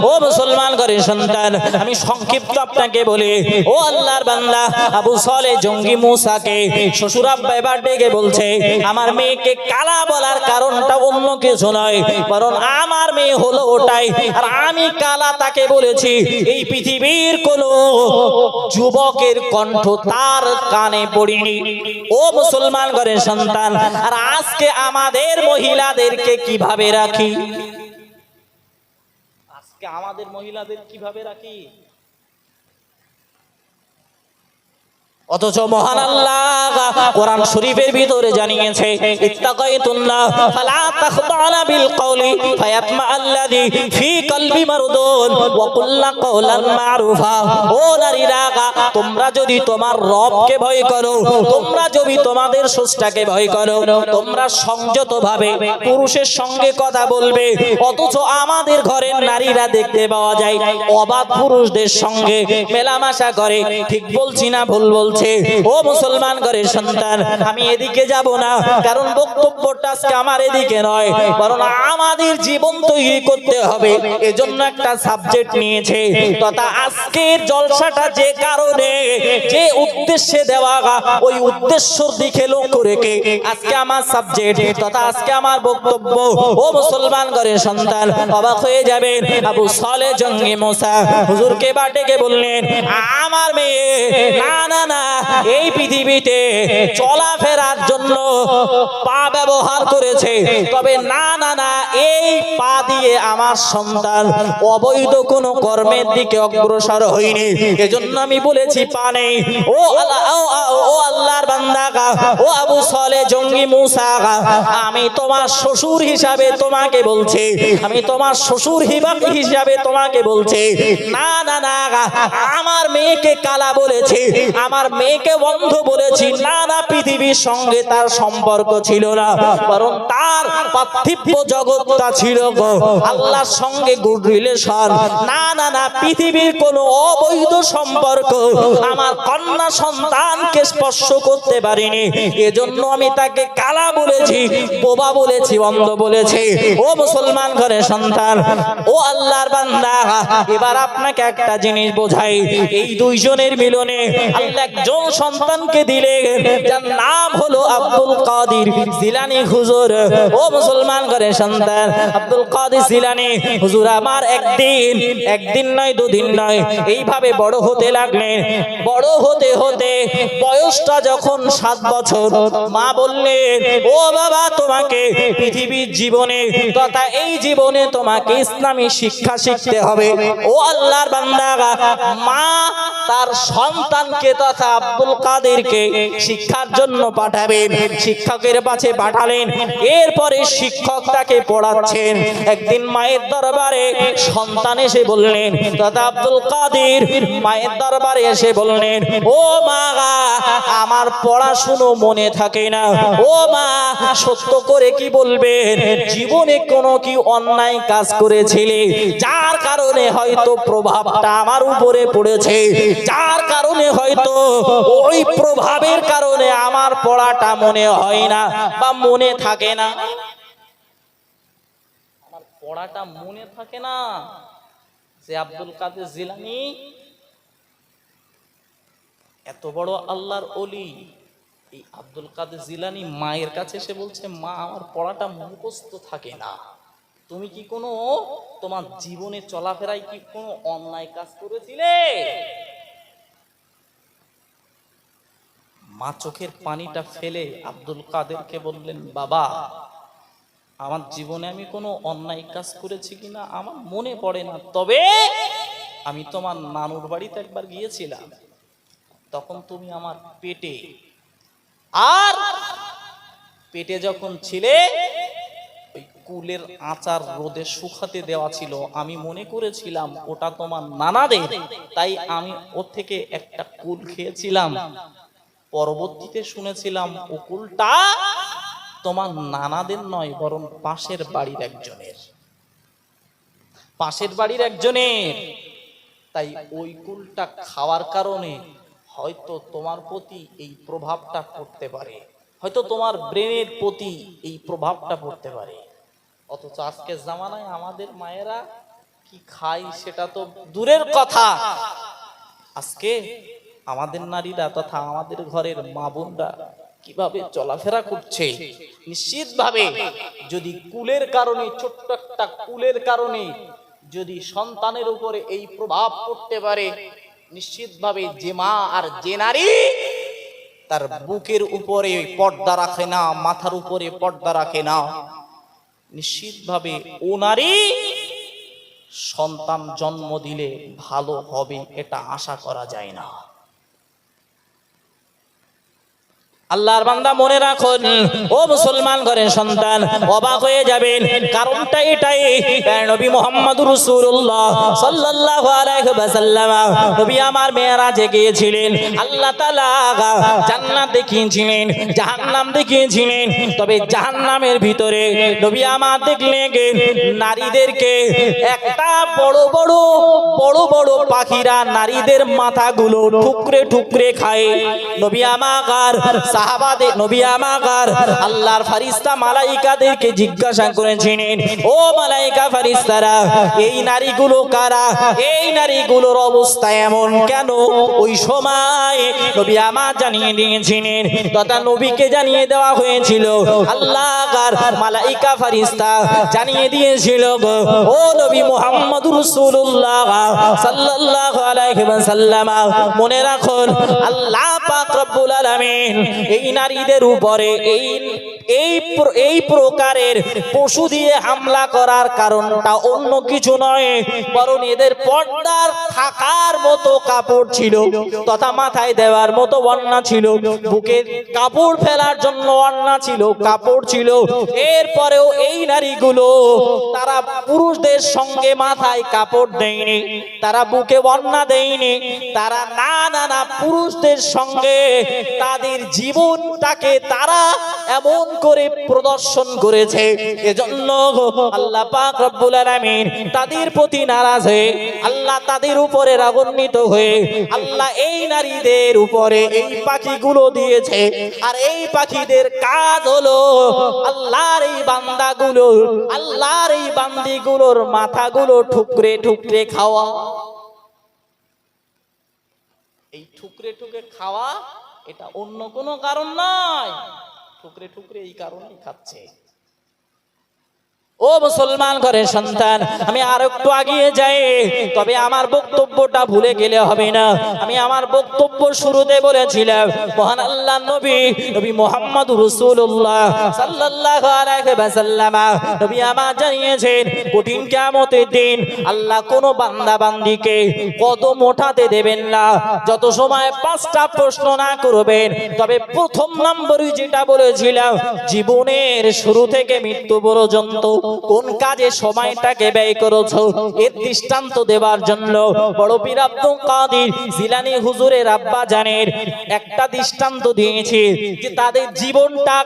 ও মুসলমান ঘরের সন্তান, আমি সংক্ষিপ্ত আপনাকে বলি, ও আল্লাহর বান্দা, আবু সালেহ জঙ্গি মুসাকে শ্বশুর আব্বা এবার ডেকে বলছে, আমার মেয়েকে কালা বলার কারণটা অন্য কিছু নয়, বরং আমার মেয়ে হলো ওটাই, আর আমি কালা তাকে বলেছি এই পৃথিবীর কোন যুবকের কণ্ঠ তার কানে পড়িনি। ও মুসলমান ঘরের সন্তান, আর আজকে আমাদের মহিলাদেরকে কিভাবে রাখি? আমাদের মহিলাদের কিভাবে রাখি? অথচ মহান আল্লাহ কোরআন শরীফের ভিতরে জানিয়েছে, ইত্তাকাইতুল্লাহ ফালা তাখদানা বিল কওলি ফায়াতমাআল্লাযী ফি কলবি মারদুন ওয়া কুল্লা কওলান মারুফা। ও নারীরা, তোমরা যদি তোমার রবকে ভয় করো, তোমরা যদি তোমাদের স্রষ্টাকে ভয় করো, তোমরা সংযতভাবে পুরুষের সঙ্গে কথা বলবে। অথচ আমাদের ঘরের নারীরা দেখতে পাওয়া যায় অবাধ পুরুষদের সঙ্গে মেলামেশা করে। ঠিক বলছি না ভুল বলছি? ও মুসলমান ঘরের সন্তান, আমি এদিকে যাব না, কারণ বক্তব্যটা আজকে আমার এদিকে নয়, বরং আমাদের জীবন তৈরি করতে হবে, এজন্য একটা সাবজেক্ট নিয়েছে। তথা আজকের জলসাটা যে কারণে, যে উদ্দেশ্যে দেওয়া, ওই উদ্দেশ্যর দিকে লক্ষ্য রেখে আজকে আমার সাবজেক্ট তথা আজকে আমার বক্তব্য। ও মুসলমান ঘরের সন্তান, অবাক হয়ে যাবেন, আবু সালেহ জঙ্গি মুসা হুজুরকে ডেকে বললেন, আমার মেয়ে না না না, এই পৃথিবীতে চলাফেরার জন্য পা ব্যবহার করেছে, তবে না না না, এই পা দিয়ে আমার সন্তান অবৈধ কোন কর্মের দিকে অগ্রসর হয়নি, এজন্য আমি বলেছি পা নেই। ও আল্লাহর বান্দা, ও আবু সালেহ জঙ্গি মুসা, আমি তোমার শ্বশুর হিসাবে তোমাকে বলছি, আমি তোমার শ্বশুর হিসাবে তোমাকে বলছি, না না না, আমার মেয়েকে কালা বলেছি, আমার মেয়েকে বন্ধ বলেছি, না না, পৃথিবীর সঙ্গে তার সম্পর্ক ছিল না, বরং তার পার্থিব জগৎটা ছিল গো আল্লাহর সঙ্গে গুড রিলেশন। না না না, পৃথিবীর কোনো অবৈধ সম্পর্ক আমার কন্যা সন্তানকে স্পর্শ করতে পারিনি। এজন্য আমি তাকে কালা বলেছি, বোবা বলেছি, অন্ধ বলেছি। ও মুসলমান ঘরের সন্তান, ও আল্লাহর বান্দা, এবার আপনাকে একটা জিনিস বোঝাই। এই দুইজনের মিলনে আল্লাহ একজন সন্তানকে দিলেন, যার নাম হলো আব্দুল কাদের জিলানী হুজুর। ও মুসলমান ঘরের সন্তান, আব্দুল কাদের জিলানী হুজুর আমার একদিন নয়, দুদিন নয়, এইভাবে বড় হতে লাগলেন। বড় হতে হতে বয়সটা যখন 7 বছর, মা বললেন, ও বাবা, তোমাকে পৃথিবীর জীবনে তথা এই জীবনে তোমাকে ইসলামী শিক্ষা শিখতে হবে। ও আল্লাহর বান্দা, মা তার সন্তানকে তথা আব্দুল কাদেরকে শিক্ষার জন্য পাঠাবেন, শিক্ষকের কাছে পাঠালেন। এরপরে শিক্ষক তাকে পড়াচ্ছেন। একদিন মায়ের দরবারে সন্তান এসে বললেন, তথা আব্দুল কাদের মায়ের দরবারে এসে বললেন, ও মা, আমার পড়াশুনো মনে থাকে না। ও মা, সত্য করে কি বলবেন, জীবনে কোনো কি অন্যায় কাজ করেছিলে যার কারণে হয়তো প্রভাবটা আমার উপরে পড়েছে, যার কারণে হয়তো ওই প্রভাবের কারণে আমার পড়াটা মনে হয় না বা মনে থাকে না? আমার পড়াটা মনে থাকে না। যে আব্দুল কাদের জিলানী এত বড় আল্লাহর ওলি, এই আব্দুল কাদের জিলানী মায়ের কাছে এসে বলছে, মা, আমার পড়াটা মুখস্থ থাকে না। তুমি কি কোনো তোমার জীবনে চলাফেরায় কি কোনো অন্যায় কাজ করেছিলে? মা চোখের পানিটা ফেলে আব্দুল কাদেরকে বললেন, বাবা, আমার জীবনে আমি কোনো অন্যায় কাজ করেছি কিনা আমার মনে পড়ে না, তবে আমি তোমার নানুর বাড়িতে একবার গিয়েছিলাম, তখন তুমি আমার পেটে যখন ছিলে, ওই কুলের আচার রোদে শুকাতে দেওয়া ছিল, আমি মনে করেছিলাম ওটা তোমার নানাদের, তাই আমি ওর থেকে একটা কুল খেয়েছিলাম। পরবর্তীতে শুনেছিলাম ও কুলটা তোমার নানাদের নয়, বরং পাশের বাড়ির একজনের। তাই ওই কুলটা খাওয়ার কারণে হয়তো তোমার প্রতি এই প্রভাবটা পড়তে পারে, হয়তো তোমার ব্রেনের প্রতি এই প্রভাবটা পড়তে পারে। অথচ আজকের জামানায় আমাদের মায়েরা কি খায় সেটা তো দূরের কথা, আজকে আমাদের নারীরা তথা আমাদের ঘরের মা বোনরা কিভাবে চলাফেরা করছে। নিশ্চিতভাবে যদি কুলের কারণে, ছোট্ট একটা কুলের কারণে যদি সন্তানের উপরে এই প্রভাব পড়তে পারে, নিশ্চিতভাবে যে মা আর যে নারী তার বুকের উপরে পর্দা রাখে না, মাথার উপরে পর্দা রাখে না, নিশ্চিতভাবে ও নারী সন্তান জন্ম দিলে ভালো হবে এটা আশা করা যায় না। আল্লাহর বান্দা, মনে রাখুন ও মুসলমান ঘরের সন্তান, অবাক হয়ে যাবেন। কারণটা এটাই, নবী মুহাম্মদুর রাসূলুল্লাহ সাল্লাল্লাহু আলাইহি ওয়াসাল্লাম নবী আমার মেরাজে গিয়েছিলেন। আল্লাহ তাআলা জান্নাত দেখিয়েছিলেন, জাহান্নাম দেখিয়েছিলেন। তবে জাহান্নামের ভিতরে নবী আমার দেখলেন নারীদেরকে একটা বড় বড় পাখিরা নারীদের মাথাগুলো টুকরে টুকরে খায়। নবী আমার সাহাবাদের, নবী আমার আল্লাহর ফেরেশতা মালাইকাদেরকে জিজ্ঞাসা করেছিলেন, ও মালাইকা ফেরেশতারা, এই নারীগুলো কারা? এই নারীগুলোর অবস্থা এমন কেন? ওই সময় নবী আমার জানিয়ে দিয়েছিলেন, তথা নবীকে জানিয়ে দেওয়া হয়েছিল, আল্লাহর মালাইকা ফেরেশতা জানিয়ে দিয়েছিল, ও নবী মুহাম্মদুর রাসূলুল্লাহ সাল্লাল্লাহু আলাইহি ওয়াসাল্লাম, মনে রাখুন আল্লাহ পাক রব্বুল আলামিন এই নারীদের উপরে এই প্রকারের পশু দিয়ে হামলা করার কারণটা অন্য কিছু নয়, বরং এদের পর্দার থাকার মতো কাপড় ছিল, তথা মাথায় দেওয়ার মতো ওড়না ছিল, বুকে কাপড় ফেলার জন্য ওড়না ছিল, কাপড় ছিল। এরপরেও এই নারীগুলো তারা পুরুষদের সঙ্গে মাথায় কাপড় দেয়নি, তারা বুকে ওড়না দেয়নি, তারা না পুরুষদের সঙ্গে তাদের জীবনটাকে তারা এমন করে প্রদর্শন করেছে। এজন্য আল্লাহ পাক রব্বুল আলামিন তাদের প্রতি নারাজ হয়ে, আল্লাহ তাদের উপরে রাগান্বিত হয়ে আল্লাহ এই নারীদের উপরে এই পাখিগুলো দিয়েছে। আর এই পাখিদের কাজ হলো আল্লাহর এই বান্দাগুলো, আল্লাহর এই বান্দিগুলোর মাথাগুলো ঠুকরে ঠুকরে খাওয়া। এই ঠুকরে ঠুকরে খাওয়া এটা অন্য কোনো কারণ নয়, ঠুকরে ঠুকরে এই কারণেই খাচ্ছে। ও মুসলমান ঘরের সন্তান, আমি আর একটু আগিয়ে যাই, তবে আমার বক্তব্যটা ভুলে গেলে হবে না। আমি আমার বক্তব্য শুরুতে বলেছিলাম মহান আল্লাহ নবী মুহাম্মদ রাসূলুল্লাহ সাল্লাল্লাহু আলাইহি ওয়াসাল্লাম নবী আমার জানিয়েছেন কঠিন কিয়ামতের দিন আল্লাহ কোন বান্দা বান্দীকে কদম ওঠাতে দেবেন না যত সময় 5টা প্রশ্ন না করবেন। তবে প্রথম নম্বরই যেটা বলেছিলাম, জীবনের শুরু থেকে মৃত্যু পর্যন্ত কোন কাজে সময়টাকে ব্যয় করেছো এর দৃষ্টান্ত দেওয়ার জন্য বড় পীর আব্দুল কাদের জিলানী হুজুরের আব্বা জানের একটা দৃষ্টান্ত দিয়েছে যে তাদের জীবনটা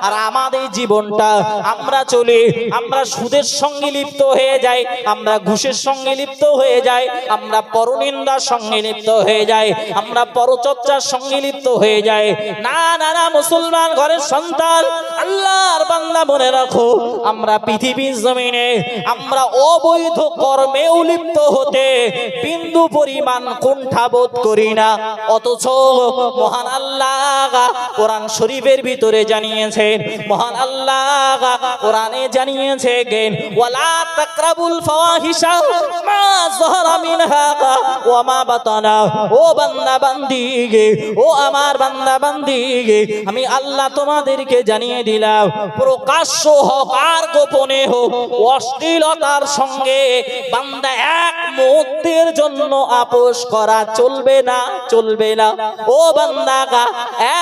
আর আমাদের জীবনটা, আমরা চলে আমরা সুদের সঙ্গে লিপ্ত হয়ে যাই, আমরা ঘুষের সঙ্গে লিপ্ত হয়ে যাই, আমরা পরনিন্দার সঙ্গে লিপ্ত হয়ে যাই, আমরা পরচর্চার সঙ্গে লিপ্ত হয়ে যাই। না মুসলমান ঘরের সন্তান, আল্লাহর বান্দা মনে রাখো, আমরা পৃথিবীর জমিনে আমরা অবৈধ কর্মেও লিপ্ত হতে বিন্দু পরিমাণ কুণ্ঠাবোধ করি না। অথচ মহান আল্লাহ কোরআন শরীফের ভিতরে জানিয়েছেন, মহান আল্লাহ কোরআনে জানিয়েছেন ওয়ালা তাকরাবুল ফাওয়াহিশা মা যাহারা মিনহা ওয়া মা বাতানা। ও বান্দা বান্দিগে, ও আমার বান্দা বান্দিগে, আমি আল্লাহ তোমাদেরকে জানিয়ে দিলাম প্রকাশ্য হোক আর গোপনে হোক, অশ্লীলতার সঙ্গে বান্দা এক মুহূর্তের জন্য আপোষ করা চলবে না, চলবে না। ও বান্দা,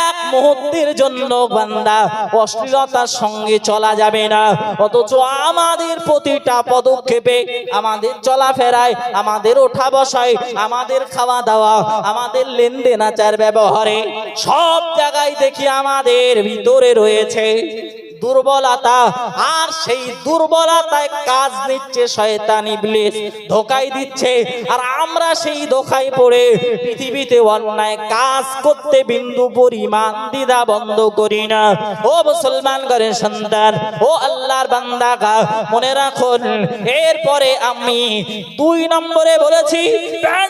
এক মুহূর্তের জন্য বান্দা অশ্লীলতার সঙ্গে চলা যাবে না। অথচ আমাদের প্রতিটা পদক্ষেপে, আমাদের চলাফেরায়, আমাদের ওঠা বসায়, আমাদের খাওয়া দাওয়া, আমাদের লেনদেন আচার ব্যবহারে সব জায়গায় দেখি আমাদের ভিতরে রয়েছে দুর্বলতা। আর সেই দুর্বলতায় কাজ নিচ্ছে শয়তান ইবলিস, ধোঁকাই দিচ্ছে। আর আমরা সেই ধোঁকায় পড়ে পৃথিবীতে অন্যায় কাজ করতে বিন্দু পরিমাণ দ্বিধা বন্ধ করি না। ও মুসলমান ঘরের সন্তান, ও আল্লাহর বান্দা, মনে রাখুন, এরপরে আমি 2 নম্বরে বলেছি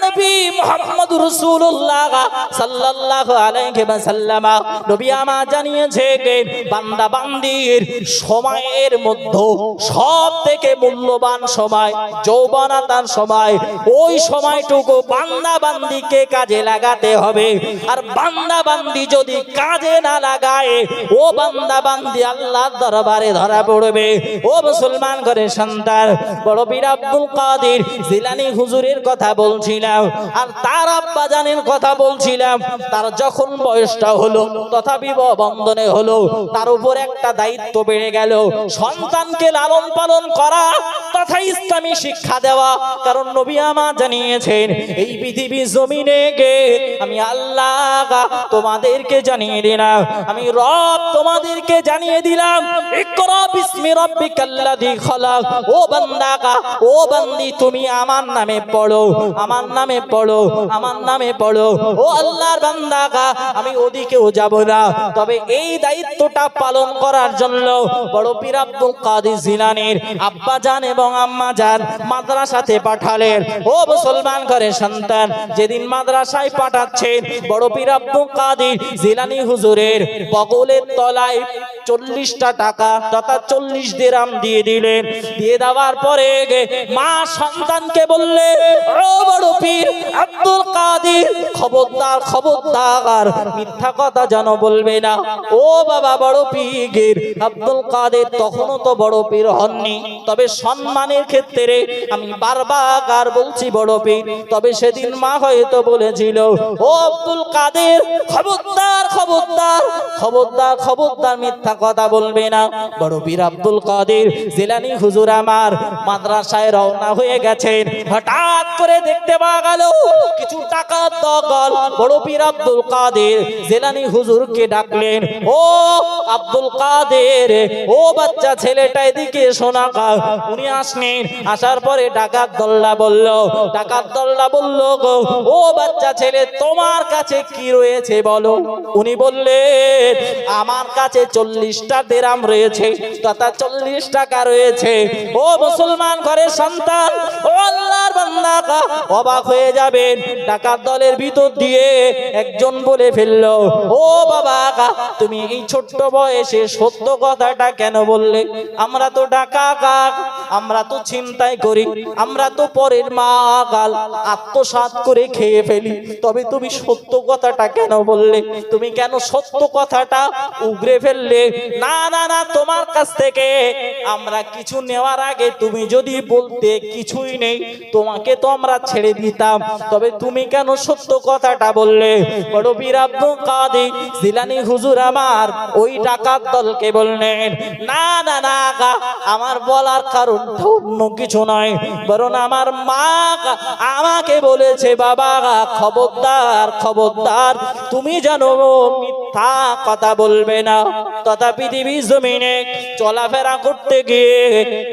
নবী মুহাম্মদ রাসূলুল্লাহ সাল্লাল্লাহু আলাইহি ওয়াসাল্লাম নবী আমার জানিয়েছে বান্দা বান্দি সময়ের মধ্যে সব থেকে মূল্যবান সময় যৌবনতার সময়, ওই সময়টুকু বান্দা বান্দিকে কাজে লাগাতে হবে। আর বান্দা বান্দি যদি কাজে না লাগায়, ও বান্দা বান্দি আল্লাহর দরবারে ধরা পড়বে। ও মুসলমান ঘরের সন্তান, বড় পীর আব্দুল কাদের জিলানী হুজুরের কথা বলছিলাম, আর তার আব্বা জানের কথা বলছিলাম। তার যখন বয়সটা হলো তথা বিবাহ বন্ধনে হলো, তার উপর একটা দায়িত্ব বেড়ে গেল, সন্তানকে লালন পালন করা তথা ইসলামী শিক্ষা দেওয়া। কারণ নবী আমার জানিয়েছেন এই পৃথিবীর জমিনে গে আমি আল্লাহ তোমাদেরকে জানিয়ে দিলাম, আমি রব তোমাদেরকে জানিয়ে দিলাম, ইকরা বিসমি রাব্বিকাল্লাযী খালাক। ও বান্দা, ও বান্দি, তুমি আমার নামে পড়ো, আমার নামে পড়ো, আমার নামে পড়ো। ও আল্লাহর বান্দা, আমি ওদিকেও যাব না, তবে এই দায়িত্বটা পালন করার জন্য বড় পীর আব্দুল কাদের জিলানীর আব্বা জান এবং আম্মা জান মাদ্রাসাতে পাঠালেন। ও মুসলমান ঘরের সন্তান, যেদিন মাদ্রাসায় পাঠাচ্ছেন, বড় পীর আব্দুল কাদের জিলানী হুজুরের বগলের তলায় 40টা টাকা তথা 40 দিরহাম দিয়ে দিলেন। দিয়ে দেওয়ার পরে মা সন্তানকে বললে, ও বড় পীর আব্দুল কাদের, খবরদার খবরদার মিথ্যা কথা যেন বলবে না। ও বাবা বড় পীর আব্দুল কাদের তখনও তো বড় পীর হননি, তবে সম্মানের ক্ষেত্রে আমি বারবার বলছি বড় পীর। তবে সেদিন মা হয়তো বলেছিল, ও আব্দুল কাদের খবরদার খবরদার খবরদার খবরদার মিথ্যা কথা বলবে না। বড় পীর আব্দুল কাদের জিলানী হুজুর আমার মাদ্রাসায় রওনা হয়ে গেছেন। হঠাৎ করে দেখতে পাওয়া গেল কিছু টাকার দল বড় পীর আব্দুল কাদের জিলানী হুজুরকে ডাকলেন, ও আব্দুল কাদের, ও বাচ্চা ছেলেটা এদিকে শোনা। উনি আসলেন, আসার পরে ডাকাত দল্লা বলল, ডাকাত দল্লা বলল, গো ও বাচ্চা ছেলে তোমার কাছে কি রয়েছে বলো। উনি বললেন, আমার কাছে 40টা দিরহাম রয়েছে তথা 40 টাকা রয়েছে। ও মুসলমান ঘরের সন্তান, ও আল্লাহর বান্দা, অবাক হয়ে যাবেন। ডাকাত দলের ভিতর দিয়ে একজন বলে ফেললো, ও বাবা তুমি এই ছোট্ট বয়সে সত্য কথাটা কেন বললে? আমরা তো ডাকাত, আমরা তো ছিনতাই করি, আমরা তো পরের মাল আত্মসাৎ করে খেয়ে ফেলি, তবে তুমি সত্য কথাটা কেন বললে? তুমি কেন সত্য কথাটা উগরে ফেললে? না না না, তোমার কাছ থেকে আমরা কিছু নেওয়ার আগে তুমি যদি বলতে কিছুই নেই, তোমাকে তো আমরা ছেড়ে দিতাম, তবে তুমি কেন সত্য কথাটা বললে? বড় পীর আব্দুল কাদের জিলানী হুজুর আমার ওই ডাকাত দলকে বললেন, না না না, আমার বলার কারণ অন্য কিছু নয়, বরং আমার মা আমাকে বলেছে, বাবা খবরদার খবরদার তুমি জানো মিথ্যা কথা বলবে না। তথা পৃথিবীর জমিনে চলাফেরা করতে গিয়ে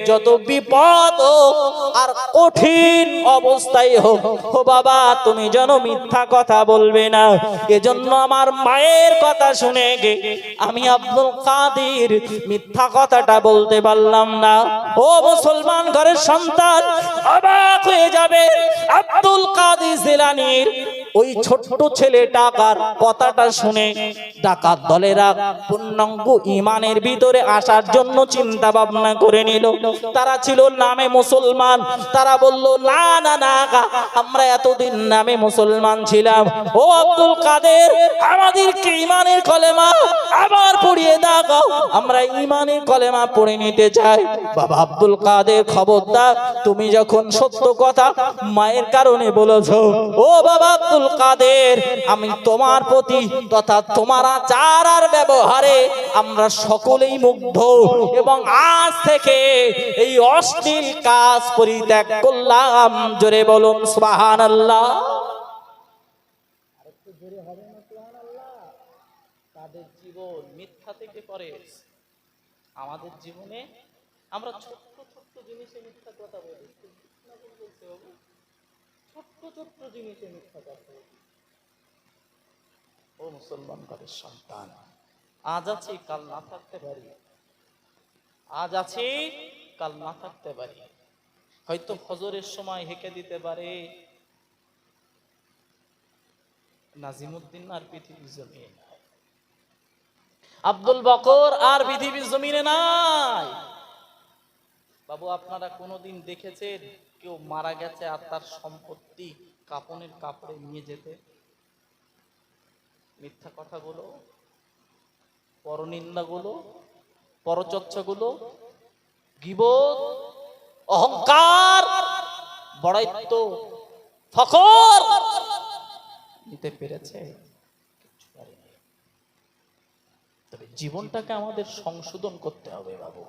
যত বিপদ আর কঠিন অবস্থায় হোক, ও বাবা তুমি যেন মিথ্যা কথা বলবে না। এজন্য আমার মায়ের কথা শুনে গে আমি আব্দুল কাদের মিথ্যা কথাটা বলতে পারলাম না। ও মুসলমান ঘরের সন্তান, অবাক হয়ে যাবে আব্দুল কাদের জিলানীর ওই ছোট্ট ছেলে টাকার কথাটা শুনে ডাকাত দলেরা পূর্ণাঙ্গ ঈমানের ভিতরে আসার জন্য চিন্তা ভাবনা করে নিল। তারা ছিল নামে মুসলমান, তারা বলল, না না না, আমরা এতদিন নামে মুসলমান ছিলাম, ও আব্দুল কাদের আমাদেরকে ঈমানের কলেমা আবার পড়িয়ে দাও, আমরা ঈমানের কলেমা পড়ে নিতে চাই। বাবা আব্দুল কাদের খবরদার, তুমি যখন সত্য কথা মায়ের কারণে বলেছো, ও বাবা আব্দুল কাদের আমি তোমার প্রতি তথা তোমার আচার আর ব্যবহারে আমরা সকলেই মুগ্ধ, এবং আজ থেকে এই অশ্লীল কাজ পরিত্যাগ করলাম। জোরে বলুন সুবহানাল্লাহ। আরেকটু জোরে হবে না সুবহানাল্লাহ? তাদের জীবন মিথ্যা থেকে পরে, আমাদের জীবনে আমরা ছোট্ট ছোট্ট জিনিসে মিথ্যা কথা বলি, ছোট্ট ছোট্ট জিনিসে মিথ্যা কথা বলি। ও মুসলমান ঘরের সন্তান, আজ আছি কাল না থাকতে পারি, আজ আছি কাল না থাকতে পারি। হয়তো ফজরের সময় হেঁকে দিতে পারে নাজিমুদ্দিন আর পৃথিবীর জমিনে নাই, আব্দুল বকর আর পৃথিবীর জমিনে নাই। বাবু আপনারা কোনোদিন দেখেছেন কেউ মারা গেছে আর তার সম্পত্তি কাপনের কাপড়ে নিয়ে যেতে? মিথ্যা কথাগুলো, পরনিন্দাগুলো, পরচর্চাগুলো, গীবত, অহংকার, বড়াইত্ব, ফখর নিতে পেরেছে? তবে জীবনটাকে আমাদের সংশোধন করতে হবে বাবু।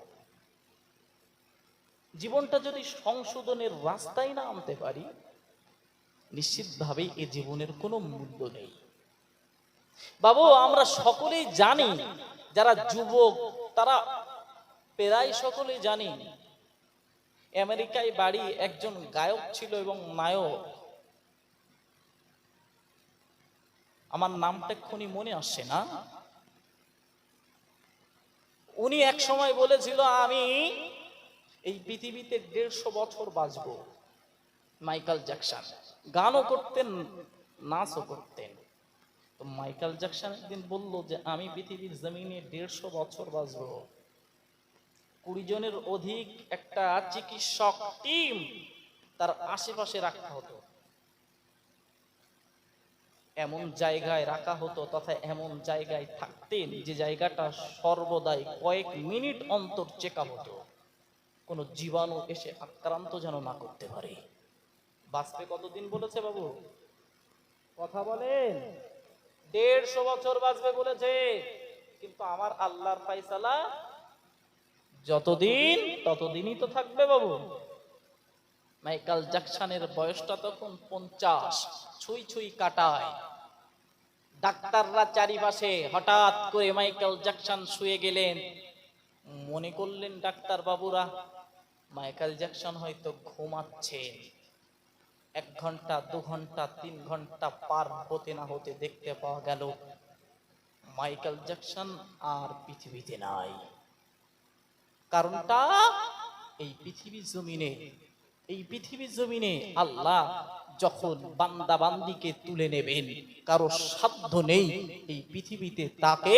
জীবনটা যদি সংশোধনের রাস্তায় না আনতে পারি, নিশ্চিতভাবেই এ জীবনের কোনো মূল্য নেই বাবু। আমরা সকলেই জানি, যারা যুবক তারা প্রায় সকলেই জানি, আমেরিকায় বাড়ি একজন গায়ক ছিল এবং নায়ক, আমার নামটা এক্ষুনি মনে আসছে না। উনি এক সময় বলেছিল, আমি এই পৃথিবীতে 150 বছর বাঁচবো। মাইকেল জ্যাকসন গানও করতেন, নাচও করতেন। তো মাইকেল জ্যাকসন একদিন বলল যে আমি পৃথিবীর জমিনে 150 বছর বাঁচবো। 20 জনের অধিক একটা চিকিৎসক টিম তার আশেপাশে রাখা হতো, এমন জায়গায় রাখা হতো তথা এমন জায়গায় থাকতেন যে জায়গাটা সর্বদাই কয়েক মিনিট অন্তর চেকআপ হতো, কোনো জীবাণু এসে আক্রান্ত যেন না করতে পারে। বাঁচবে কতদিন বলেছে বাবু? কথা বলেন। 150 বছর বাঁচবে বলেছে, কিন্তু আমার আল্লাহর ফায়সালা যতদিন ততদিনই তো থাকবে বাবু। মাইকেল জ্যাকসনের বয়সটা তখন 50, ছুঁই ছুঁই কাটায়। ডাক্তাররা চারিপাশে, হঠাৎ করে মাইকেল জ্যাকসন শুয়ে গেলেন। মনে করলেন ডাক্তার বাবুরা মাইকেল জ্যাকসন হয়তো ঘুমাচ্ছেন। 1 ঘন্টা 2 ঘন্টা 3 ঘন্টা পার হতে না হতে দেখতে পাওয়া গেল মাইকেল জ্যাকসন আর পৃথিবীতে নাই। কারণটা এই পৃথিবীর জমিনে আল্লাহ যখন বান্দা বান্দিকে তুলে নেবেন, কারো সাধ্য নেই এই পৃথিবীতে তাকে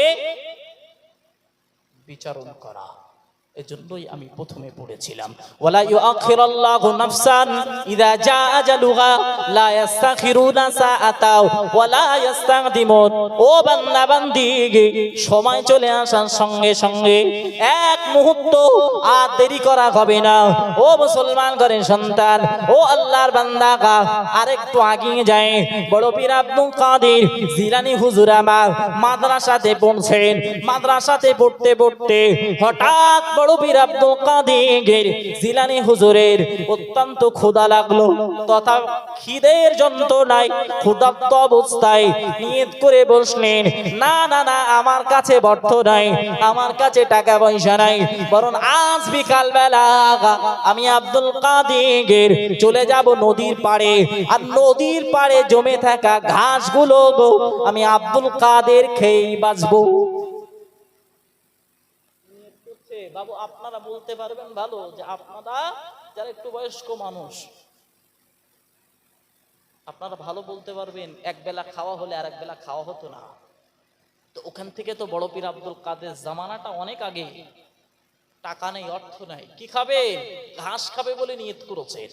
বিচারণ করা। এজন্যই আমি প্রথমে পড়েছিলাম ওয়ালা ইউআখিরুল্লাহু নাফসান ইযা জা আজালুহা লা ইস্তাখিরুনা সাআতা ওয়ালা ইস্তাকদিমুন। ও বান্দা বান্দি, সময় চলে আসার সঙ্গে সঙ্গে এক মুহূর্ত আর দেরি করা হবে না। ও মুসলমান ঘরের সন্তান, ও আল্লাহর বান্দা, আরেকটু আগিয়ে যায়। বড় পীর আব্দুল কাদের জিলানী হুজুর আমার মাদ্রাসাতে পড়ছেন। মাদ্রাসাতে পড়তে পড়তে হঠাৎ বড় পীর আব্দুল কাদের জিলানী হুজুরের অত্যন্ত ক্ষুধা লাগলো, তথা খিদের যন্ত্রণায় ক্ষুধার্ত অবস্থায় নিয়ত করে বসলেন, না না না, আমার কাছে অর্থ নাই, আমার কাছে টাকা পয়সা নাই, বরং আজ বিকাল বেলা আমি আব্দুল কাদের চলে যাব নদীর পাড়ে, আর নদীর পাড়ে জমে থাকা ঘাসগুলো আমি আব্দুল কাদের খেয়েই বাঁচবো। বাবু আপনারা বলতে পারবেন ভালো যে আপনারা যারা একটু বয়স্ক মানুষ, আপনারা ভালো বলতে পারবেন এক বেলা খাওয়া হলে আর এক বেলা খাওয়া হতো না। তো ওখান থেকে তো বড় পীর আব্দুল কাদের জামানাটা অনেক আগে। টাকা নেই, অর্থ নাই, কি খাবে? ঘাস খাবে বলে নিয়ত করেছে।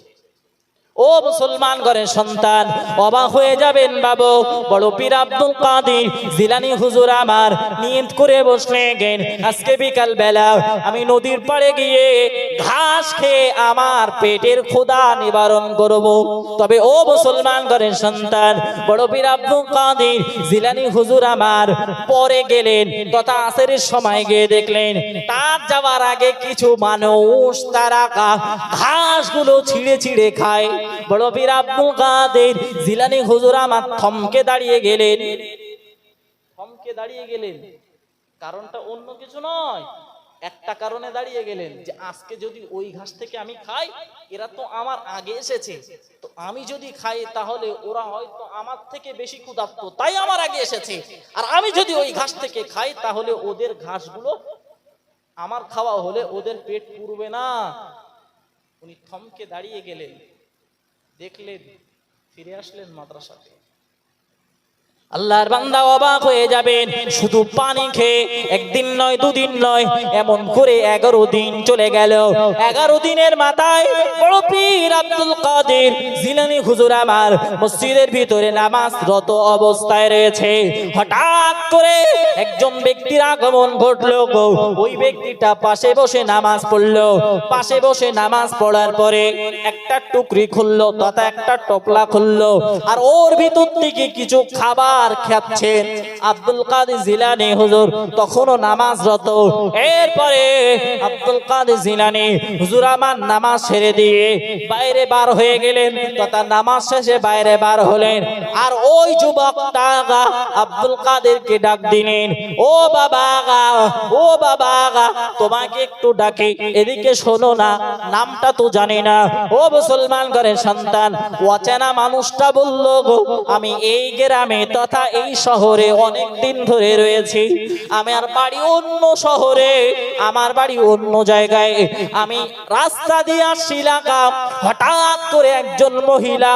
ও মুসলমান ঘরের সন্তান, অবাক হয়ে যাবেন বাবু, বড় পীর আব্দুল কাদের জিলানী হুজুর আমার নিয়ত করে বসলেন, আজকে বিকাল বেলা আমি নদীর পাড়ে গিয়ে ঘাস খেয়ে আমার পেটের ক্ষুধা নিবারণ করব। তবে ও মুসলমান ঘরের সন্তান, বড় পীর আব্দুল কাদের জিলানী হুজুর আমার পরে গেলেন, তথা আসরের সময় গিয়ে দেখলেন তার যাওয়ার আগে কিছু মানুষ তারা ঘাসগুলো ছিঁড়ে ছিঁড়ে খায়। বড় পীর আব্দুল কাদের জিলানী হুজুর আমার থমকে দাঁড়িয়ে গেলেন। কারণটা অন্য কিছু নয়, একটা কারণে দাঁড়িয়ে গেলেন যে আজকে যদি ওই ঘাস থেকে আমি খাই, এরা তো আমার আগে এসেছে, তো আমি যদি খাই তাহলে ওরা হয়তো আমার থেকে বেশি ক্ষুধার্ত, তাই আমার আগে এসেছে, আর আমি যদি ওই ঘাস থেকে খাই তাহলে ওদের ঘাসগুলো আমার খাওয়া হলে ওদের পেট পুরবে না। উনি থমকে দাঁড়িয়ে গেলেন, দেখলেন, ফিরে আসলেন মাদ্রাসাতে। আল্লাহর বান্দা অবাক হয়ে যাবেন, শুধু পানি খেয়ে একদিন নয় দুদিন নয়, এমন করে 11 দিন চলে গেল। 11 দিনের মাথায় বড় পীর আব্দুল কাদের জিলানী হুজুর আমার মসজিদের ভিতরে নামাজরত অবস্থায় রয়েছে। হঠাৎ করে একজন ব্যক্তির আগমন ঘটলো। ওই ব্যক্তিটা পাশে বসে নামাজ পড়লো। পাশে বসে নামাজ পড়ার পরে একটা টুকরি খুললো, তথা একটা টপলা খুললো, আর ওর ভিতর থেকে কিছু খাবার খাচ্ছেন আব্দুল কাদের জিলানী হুজুর তখনও নামাজরত। এরপরে আব্দুল কাদের জিলানী হুজুর আমার নামাজ ছেড়ে দিয়ে বাইরে বার হয়ে গেলেন, তথা নামাজ শেষে বাইরে বার হলেন। আর ওই যুবকটা আব্দুল কাদেরকে ডাক দিলেন, ও বাবা, ও বাবা, তোমাকে একটু ডাকি, এদিকে শোনো না, নামটা তো জানি না। ও মুসলমান ঘরের সন্তান, অচেনা মানুষটা বলল, আমি এই গ্রামে কথা এই শহরে অনেক দিন ধরে রয়েছি, আমার বাড়ি অন্য শহরে, আমার বাড়ি অন্য জায়গায়। আমি রাস্তা দিয়ে আসছিলাম, হঠাৎ করে একজন মহিলা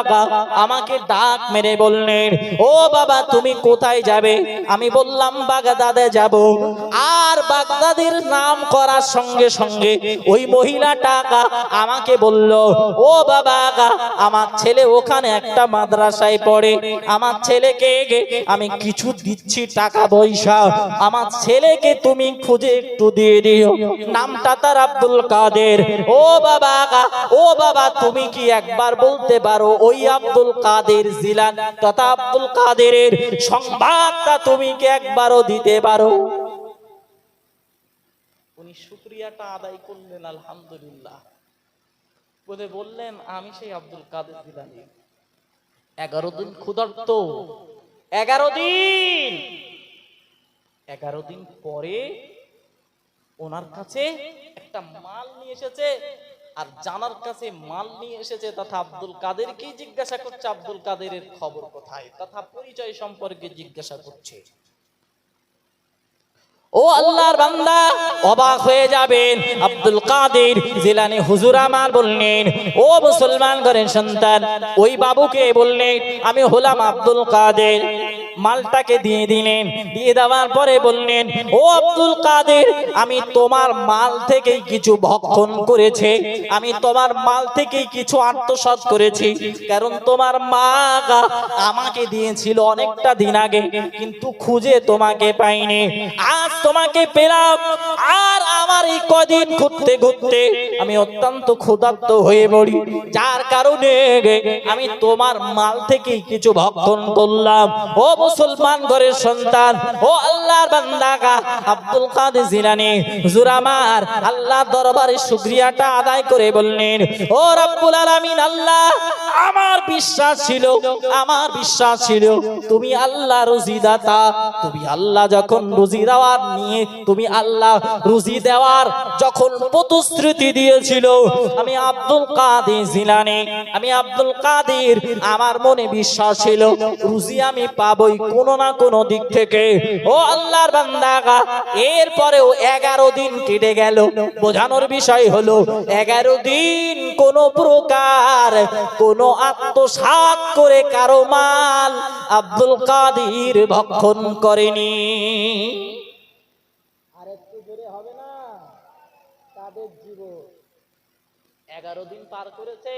আমাকে ডাক মেরে বললেন, ও বাবা তুমি কোথায় যাবে? আমি বললাম বাগদাদে যাব। আর বাগদাদের নাম করার সঙ্গে সঙ্গে ওই মহিলাটা আমাকে বলল, ও বাবা আমার ছেলে ওখানে একটা মাদ্রাসায় পড়ে, আমার ছেলেকে আমি কিছু দিচ্ছি টাকা পয়সা, আমার ছেলেকে তুমি খুঁজে একটু দিয়ে দিও, নামটা তার আব্দুল কাদের। ও বাবা ও বাবা তুমি কি একবার বলতে পারো ওই আব্দুল কাদের জিলানী তথা আব্দুল কাদেরের সংবাদটা তুমি কি একবারও দিতে পারো? উনি শুকরিয়াটা আদায় করলেন, আলহামদুলিল্লাহ বলে বললেন, আমি সেই আব্দুল কাদের জিলানী। 11 দিন ক্ষুধার্ত, 11 দিন, 11 দিন পরে ওনার কাছে একটা মাল নিয়ে এসেছে, আর জানার কাছে মাল নিয়ে এসেছে তথা আব্দুল কাদেরকেই জিজ্ঞাসা করছে আব্দুল কাদেরের খবর কোথায়, তথা পরিচয় সম্পর্কে জিজ্ঞাসা করছে। ও আল্লাহর বান্দা অবাক হয়ে যাবেন, আব্দুল কাদের জিলানী হুজুর আমার বললেন, ও মুসলমান ঘরের সন্তান, ওই বাবুকে বললেন আমি হলাম আব্দুল কাদের। মালটাকে দিয়ে দিলেন, দিয়ে দেওয়ার পরে বললেন, ও আব্দুল কাদের আমি তোমার মাল থেকেই কিছু ভক্ষণ করেছি, আমি তোমার মাল থেকেই কিছু আত্মসাৎ করেছি, কারণ তোমার মা আমাকে দিয়েছিল অনেকটা দিন আগে, কিন্তু খুঁজে তোমাকে পাইনি, আজ তোমাকে পেলাম। আর আমার এই কদিন ঘুরতে ঘুরতে আমি অত্যন্ত ক্ষুধার্ত হয়ে পড়ি, যার কারণে আমি তোমার মাল থেকেই কিছু ভক্ষণ করলাম। ও মুসলমান ঘরের সন্তান, ও আল্লাহর বান্দা আব্দুল কাদের জিলানী হুজুর আমার আল্লাহর দরবারে শুকরিয়াটা আদায় করে বললেন, ও রব্বুল আলামিন আল্লাহ, আমার বিশ্বাস ছিল, আমার বিশ্বাস ছিল তুমি আল্লাহ রুজিদাতা, তুমি আল্লাহ যখন রুজি দেওয়ার নিয়ে তুমি আল্লাহ রুজি দেওয়ার যখন প্রতিশ্রুতি দিয়েছিল, আমি আব্দুল কাদের জিলানী, আমি আব্দুল কাদের আমার মনে বিশ্বাস ছিল রুজি আমি পাবই কোনো না কোনো দিক থেকে। ও আল্লাহর বান্দা এরপরেও 11 দিন কেটে গেল, বোঝানোর বিষয় হলো 11 দিন কোন প্রকার কোন আত্মসাৎ করে কারো মাল আব্দুল কাদের ভক্ষণ করেনি। আর একটু জোরে হবে না? তাদের জীবন 11 দিন পার করেছে,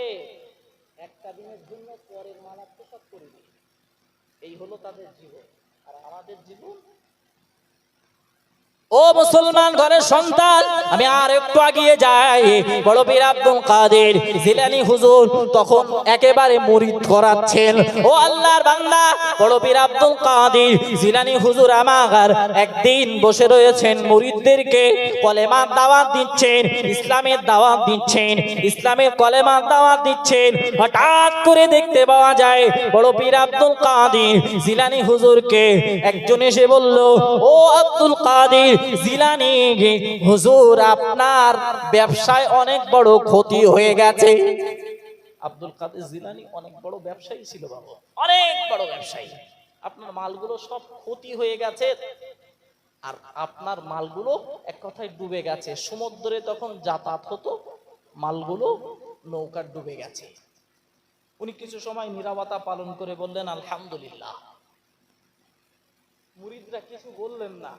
একটা দিনের জন্য পরের মাল আত্মসাৎ করেনি, এই হলো তাদের জীবন। আর আমাদের জীবন, ও মুসলমান ঘরের সন্তান, আমি আর একটু এগিয়ে যাই। বড় পীর আব্দুল কাদের জিলানী হুজুর তখন একেবারে মুরিদ করাচ্ছেন। ও আল্লাহর বান্দা, বড় পীর আব্দুল কাদের জিলানী হুজুর আমার একদিন বসে রয়েছেন, মুরিদদেরকে কলেমার দাওয়াত দিচ্ছেন, ইসলামের দাওয়াত দিচ্ছেন, ইসলামের কলেমার দাওয়াত দিচ্ছেন। হঠাৎ করে দেখতে পাওয়া যায় বড় পীর আব্দুল কাদের জিলানী হুজুরকে একজন এসে বলল, ও আব্দুল কাদের জিলানী হুজুর আপনার ব্যবসায় অনেক বড় ক্ষতি হয়ে গেছে। আব্দুল কাদের জিলানী অনেক বড় ব্যবসায়ী ছিল বাবা, অনেক বড় ব্যবসায়ী, আপনার মালগুলো সব ক্ষতি হয়ে গেছে, আর আপনার মালগুলো এক কথায় ডুবে গেছে, সমুদ্রে তখন যাতায়াত হতো, মালগুলো নৌকা ডুবে গেছে। উনি কিছু সময় নীরবতা পালন করে বললেন আলহামদুলিল্লাহ। মুরিদরা কিছু বললেন না।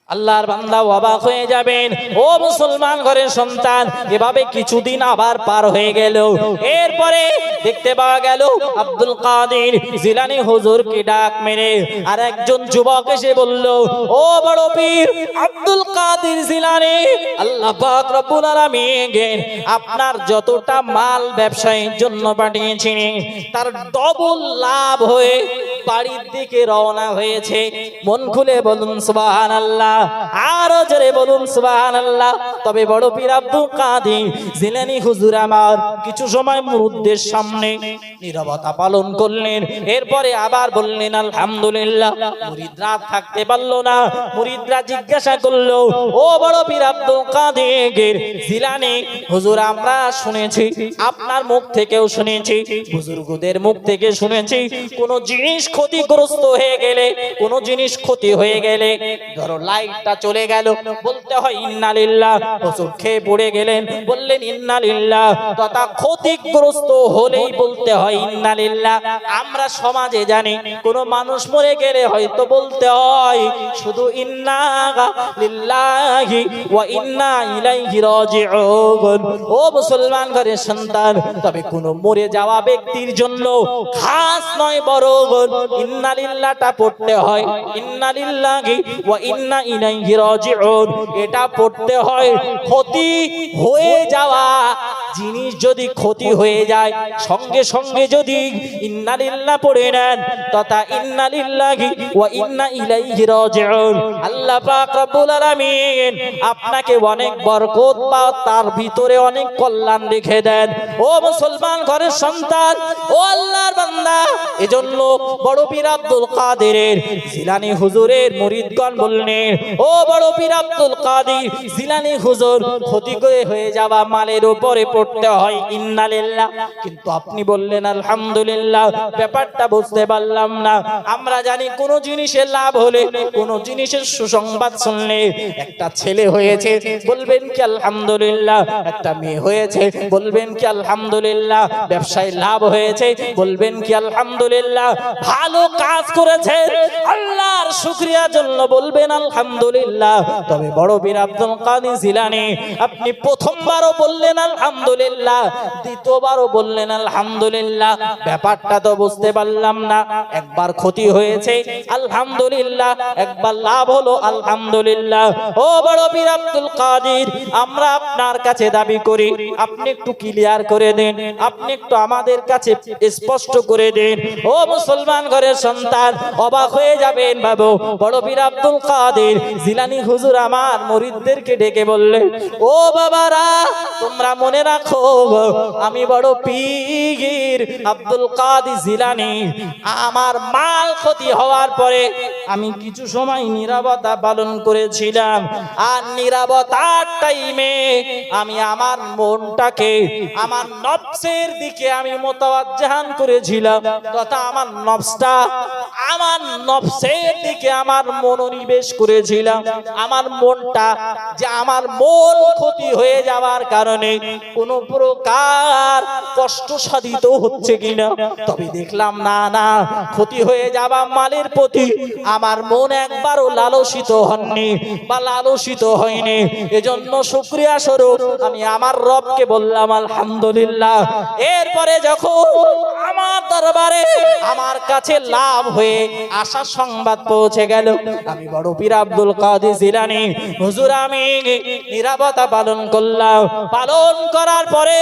আল্লাহর বান্দা অবাক হয়ে যাবেন, ও মুসলমান ঘরের সন্তান, এভাবে কিছুদিন আবার পার হয়ে গেল। এরপরে দেখতে পাওয়া গেল আব্দুল কাদের জিলানী হুজুরকে ডাক মেরে আর একজন যুবক এসে বলল, ও বড় পীর আব্দুল কাদের জিলানী, আল্লাহ পাক রব্বুল আলামিন আপনার যতটা মাল ব্যবসায়ের জন্য পাঠিয়েছেন তার ডবল লাভ হয়ে বাড়ির দিকে রওনা হয়েছে। মন খুলে বলুন সুবহানাল্লাহ, আরো জোরে বলুন সুবহানাল্লাহ। তবে বড় পীর আব্দুল কাদের জিলানী হুজুর আমার কিছু সময় মুরিদদের সামনে নীরবতা পালন করলেন। এরপরে আবার বললেন আলহামদুলিল্লাহ। মুরিদরা থাকতে পারলো না। মুরিদরা জিজ্ঞাসা করলো, ও বড় পীর আব্দুল কাদের জিলানী হুজুর, আমরা শুনেছি, আপনার মুখ থেকেও শুনেছি, বুজুর্গদের মুখ থেকে শুনেছি, কোন জিনিস ক্ষতিগ্রস্ত হয়ে গেলে, কোন জিনিস ক্ষতি হয়ে গেলে, ধরো লাইটটা চলে গেল, বলতে হয় ইন্না লিল্লাহ। হুজুর খেয়ে পড়ে গেলেন, বললেন ইন্না লিল্লাহ। তথা ক্ষতিগ্রস্ত হলেই বলতে হয় ইন্না লিল্লাহ। আমরা সমাজে জানি কোন মানুষ মরে গেলে হয়তো বলতে হয় শুধু ইন্না লিল্লাহি ওয়া ইন্না ইলাইহি রাজিউন। ও মুসলমান ঘরের সন্তান, তবে কোন মরে যাওয়া ব্যক্তির জন্য খাস নয়, বরং ইন্না লিল্লাহটা পড়তে হয়, ইন্না লিল্লাহি ওয়া ইন্না ইলাইহি রাজিউন। এটা পড়তে হয়। ক্ষতি হয়ে যাওয়া জিনিস যদি ক্ষতি হয়ে যায়, সঙ্গে সঙ্গে যদি ইন্না লিল্লাহ পড়ে নেন, তথা ইন্না লিল্লাহি ওয়া ইন্না ইলাইহি রাজিউন, আল্লাহ পাক রব্বুল আলামিন আপনাকে অনেক বরকত বা তার ভিতরে অনেক কল্যাণ রেখে দেন। ও মুসলমান ঘরের সন্তান, ও আল্লাহর বান্দা, এজন্য বড় পীর আব্দুল কাদের জিলানী হুজুরের মুরিদগণ বললেন, ও বড় পীর আব্দুল কাদের জিলানী হুজুর, ক্ষতি করে হয়ে যাওয়া মালের উপরে পড়তে হয় ইন্না লিল্লাহ। কিন্তু আপনি বললেন আলহামদুলিল্লাহ। ব্যাপারটা বুঝতে পারলাম না। আমরা জানি কোন জিনিসের লাভ হলে, কোন জিনিসের সুসংবাদ শুনলে, একটা ছেলে হয়েছে বলবেন কি আলহামদুলিল্লাহ, একটা মেয়ে হয়েছে বলবেন কি আলহামদুলিল্লাহ, ব্যবসায় লাভ হয়েছে বলবেন কি আলহামদুলিল্লাহ, ভালো কাজ করেছে আল্লাহর শুকরিয়ার জন্য বলবেন আলহামদুলিল্লাহ। তবে বড় পীর আব্দুল কাদের জিলানী আপনি প্রথমবারও বললেন আলহামদুলিল্লাহ, দ্বিতীয়বারও বললেন আলহামদুলিল্লাহ। ব্যাপারটা তো বুঝতে পারলাম না। একবার ক্ষতি হয়েছে আলহামদুলিল্লাহ, একবার লাভ হলো আলহামদুলিল্লাহ। ও বড় পীর আব্দুল কাদের, আমরা আপনার কাছে দাবি করি, আপনি একটু ক্লিয়ার করে দেন, আপনি একটু আমাদের কাছে স্পষ্ট করে দেন। ও মুসলমান ঘরের সন্তান, অবাক হয়ে যাবেন বাবু। বড় পীর আব্দুল কাদের জিলানী হুজুর আমার মুরিদদেরকে ডেকে বললেন, ও বাবারা, তোমরা মনে রাখো, আমি বড় পীর আব্দুল কাদের জিলানী, আমার মাল ক্ষতি হওয়ার পরে আমি কিছু সময় নীরবতা পালন করেছিলাম। আর নীরবতার টাইমে আমি আমার মনটাকে আমার নফসের দিকে আমি মুতাওয়াজ্জিহান করেছিলাম, তথা আমার নফসের দিকে আমার মনোনিবেশ করেছিলাম। আমার মনটা, যে আমার মন ক্ষতি হয়ে যাওয়ার কারণে কোন প্রকার কষ্ট সাধিত হচ্ছে কিনা। তবে দেখলাম না না, ক্ষতি হয়ে যাওয়া মালের প্রতি আমার মন একবারও লালসিত হয়নি বা লালসিত হয়নি। এজন্য শুকরিয়া স্বরূপ আমি আমার রবকে বললাম আলহামদুলিল্লাহ। এরপরে যখন আমার দরবারে আমার কাছে লাভ হয়ে আশা সংবাদ পৌঁছে গেল, আমি বড় পীর আব্দুল কাদের জিলানী হুজুর আমি নীরবতা পালন করলাম। পালন করার পরে,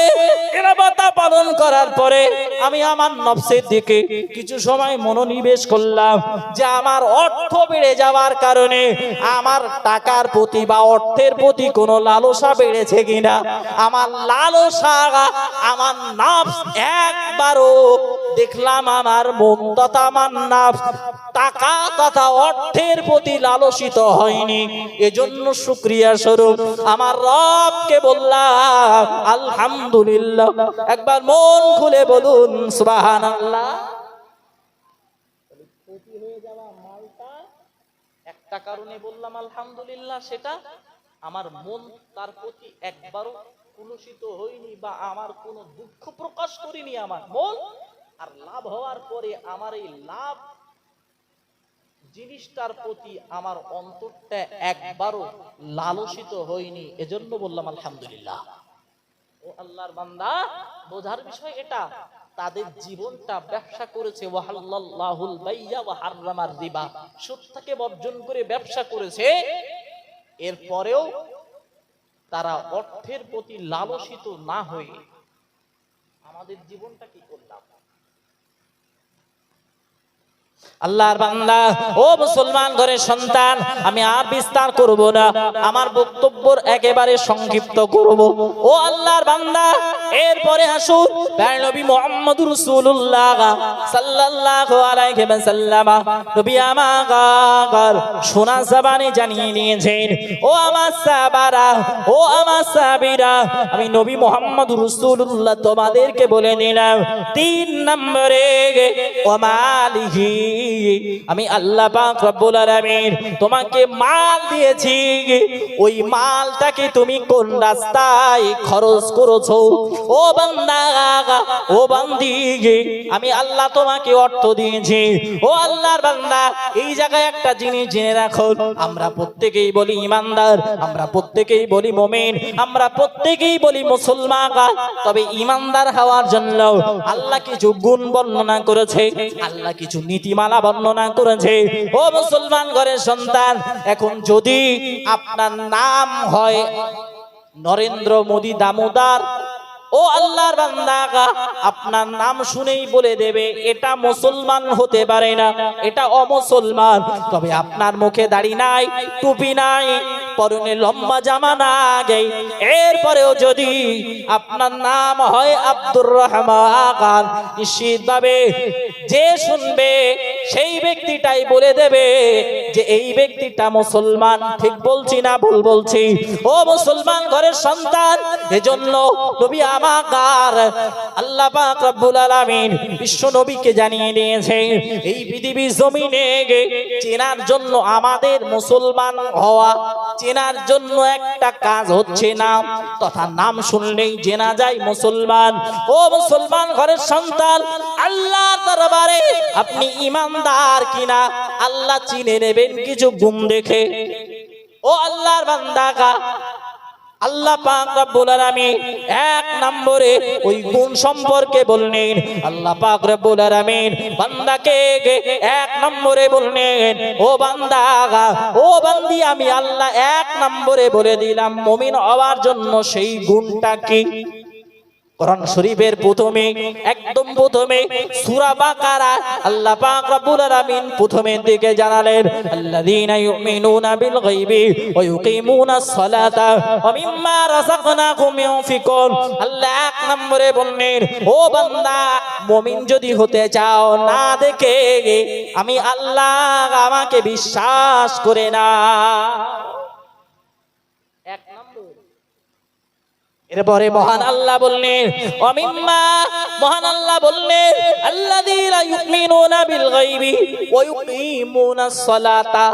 নীরবতা পালন করার পরে আমি আমার নফসের দিকে কিছু সময় মনোনিবেশ করলাম, যে আমার অর্থ বেড়ে যাওয়ার কারণে আমার টাকার প্রতি বা অর্থের প্রতি কোনো লালসা বেড়েছে কিনা। আমার লালসা, আমার নফস একবারও দেখলাম আমার মন তথা আমার নফস টাকা তথা অর্থের প্রতি লালসিত হয়নি। এজন্য শুকরিয়া স্বরূপ আমার রবকে বললাম আলহামদুলিল্লাহ। একবার মন খুলে বলুন সুবহানাল্লাহ। ক্ষতি হয়ে যাওয়া মালটা একটা কারণে বললাম আলহামদুলিল্লাহ, সেটা আমার মন তার প্রতি একবারও কুলসিত হয়নি বা আমার কোনো দুঃখ প্রকাশ করিনি আমার মন। আর লাভ হওয়ার পরে আমার এই লাভ জিনিসটার প্রতি আমার অন্তরটা একবারও লালসিত হয়নি। এজন্য বললাম আলহামদুলিল্লাহ। ও আল্লাহর বান্দা, বোঝার বিষয় এটা, তাদের জীবনটা ব্যবসা করেছে, ওয়াহাল্লাল্লাহুল বাইয়া ওয়া হাররামার রিবা, সুদকে বর্জন করে ব্যবসা করেছে। এরপরেও তারা অর্থের প্রতি লালসিত না হয়ে আমাদের জীবনটা কি করলাম? আল্লাহর বান্দা ও মুসলমান ঘরের সন্তান, আমি আর বিস্তার করব না, আমার বক্তব্য একেবারে সংক্ষিপ্ত করব। ও আল্লাহর বান্দা, এরপরে আসুন নবী মুহাম্মদুর রাসূলুল্লাহ সাল্লাল্লাহু আলাইহি ওয়াসাল্লাম নবী আমার সোনা জবানে জানিয়ে দিয়েছেন, ও আমার সাহাবারা, ও আমার সাহাবীরা, আমি নবী মুহাম্মদুর রাসূলুল্লাহ তোমাদেরকে বলে দিলাম 3 নম্বরে ও মালিহি, আমি আল্লাহ পাক রব্বুল আলামিন তোমাকে মাল দিয়েছি, ওই মালটাকে তুমি কোন রাস্তায় খরচ করেছো? ও বান্দা, ও বান্দি, আমি আল্লাহ তোমাকে অর্থ দিয়েছি। ও আল্লাহর বান্দা, এই জায়গায় একটা জিনিস জেনে রাখো, আমরা প্রত্যেকেই বলি ইমানদার, আমরা প্রত্যেকেই বলি মুমিন, আমরা প্রত্যেকেই বলি মুসলমান, তবে ইমানদার হওয়ার জন্য আল্লাহ কিছু গুণ বর্ণনা করেছে, আল্লাহ কিছু নীতিমালা বর্ণনা করেছে। ও মুসলমান ঘরের সন্তান, এখন যদি আপনার নাম হয় নরেন্দ্র মোদী দামোদর, ও আল্লাহর বান্দা, আপনার নাম শুনেই বলে দেবে এটা মুসলমান হতে পারে না, এটা অমুসলমান। তবে আপনার মুখে দাড়ি নাই, টুপি নাই, পরনে লম্বা জামা নাই, এরপরেও যদি আপনার নাম হয় আব্দুর রহমান, নিশ্চিতভাবে যে শুনবে সেই ব্যক্তিটাই বলে দেবে যে এই ব্যক্তিটা মুসলমান। ঠিক বলছি না ভুল বলছি? ও মুসলমান ঘরের সন্তান, এজন্য নবী আমার আল্লাহ পাক রব্বুল আলামিন বিশ্ব নবীকে জানিয়ে দিয়েছে, এই পৃথিবীর জমিনে চেনার জন্য, আমাদের মুসলমান হওয়া চেনার জন্য একটা কাজ হচ্ছে নাম, তথা নাম শুনলেই চেনা যায় মুসলমান। ও মুসলমান ঘরের সন্তান, আল্লাহর দরবারে আপনি ইমানদার কিনা আল্লাহ চিনে নেবেন কিছু গুণ দেখে। ও আল্লাহর বান্দা, আল্লাহ পাক রব্বুল আলামিন 1 নম্বরে ওই গুণ সম্পর্কে বললেন। আল্লাহ পাক রব্বুল আলামিন বান্দাকে 1 নম্বরে বললেন, ও বান্দা, ও বান্দি, আমি আল্লাহ 1 নম্বরে বলে দিলাম মুমিন হওয়ার জন্য সেই গুণটা কি। কোরআন শরীফের প্রথমে, একদম প্রথমে সূরা বাকারা আল্লাহ পাক রব্বুল আলামিন প্রথমের দিকে জানালেন, আল্লাযীনা ইউমিনুনা বিল গায়বি ওয়া ইউকিমুনাস সালাতা ওয়া মিম্মা রাযাকনাহুম ইউনফিকুন। আল্লাহ 1 নম্বরে বললেন, ও বান্দা, মুমিন যদি হতে চাও, না দেখে আমি আল্লাহ আমাকে বিশ্বাস করে না। 1 নম্বর। এরপরে মহান আল্লাহ বললেন, অমিম্মা, মহান আল্লাহ বললেন, আল্লাযীনা ইউমিনুনা বিল গায়বি ওয়া ইউকিমুনাস সালাতা।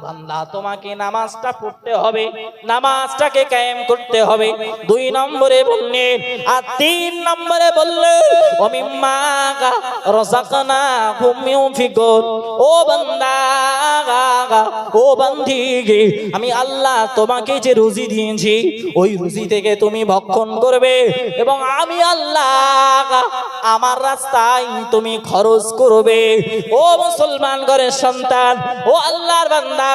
বান্দা, তোমাকে নামাজটা পড়তে হবে, নামাজটাকে কায়েম করতে হবে। 2 নম্বরে বললেন, আর 3 নম্বরে বললেন, অমিম্মা রাযাকনাহুম ইউনফিকুন। ও বান্দা, ও বান্দি, আমি আল্লাহ তোমাকে যে রুজি দিয়েছি, ওই রুজি থেকে তুমি ভক্ষণ করবে, এবং আমি আল্লাহ আমার রাস্তায় তুমি খরচ করবে। ও মুসলমান ঘরের সন্তান, ও আল্লাহর বান্দা,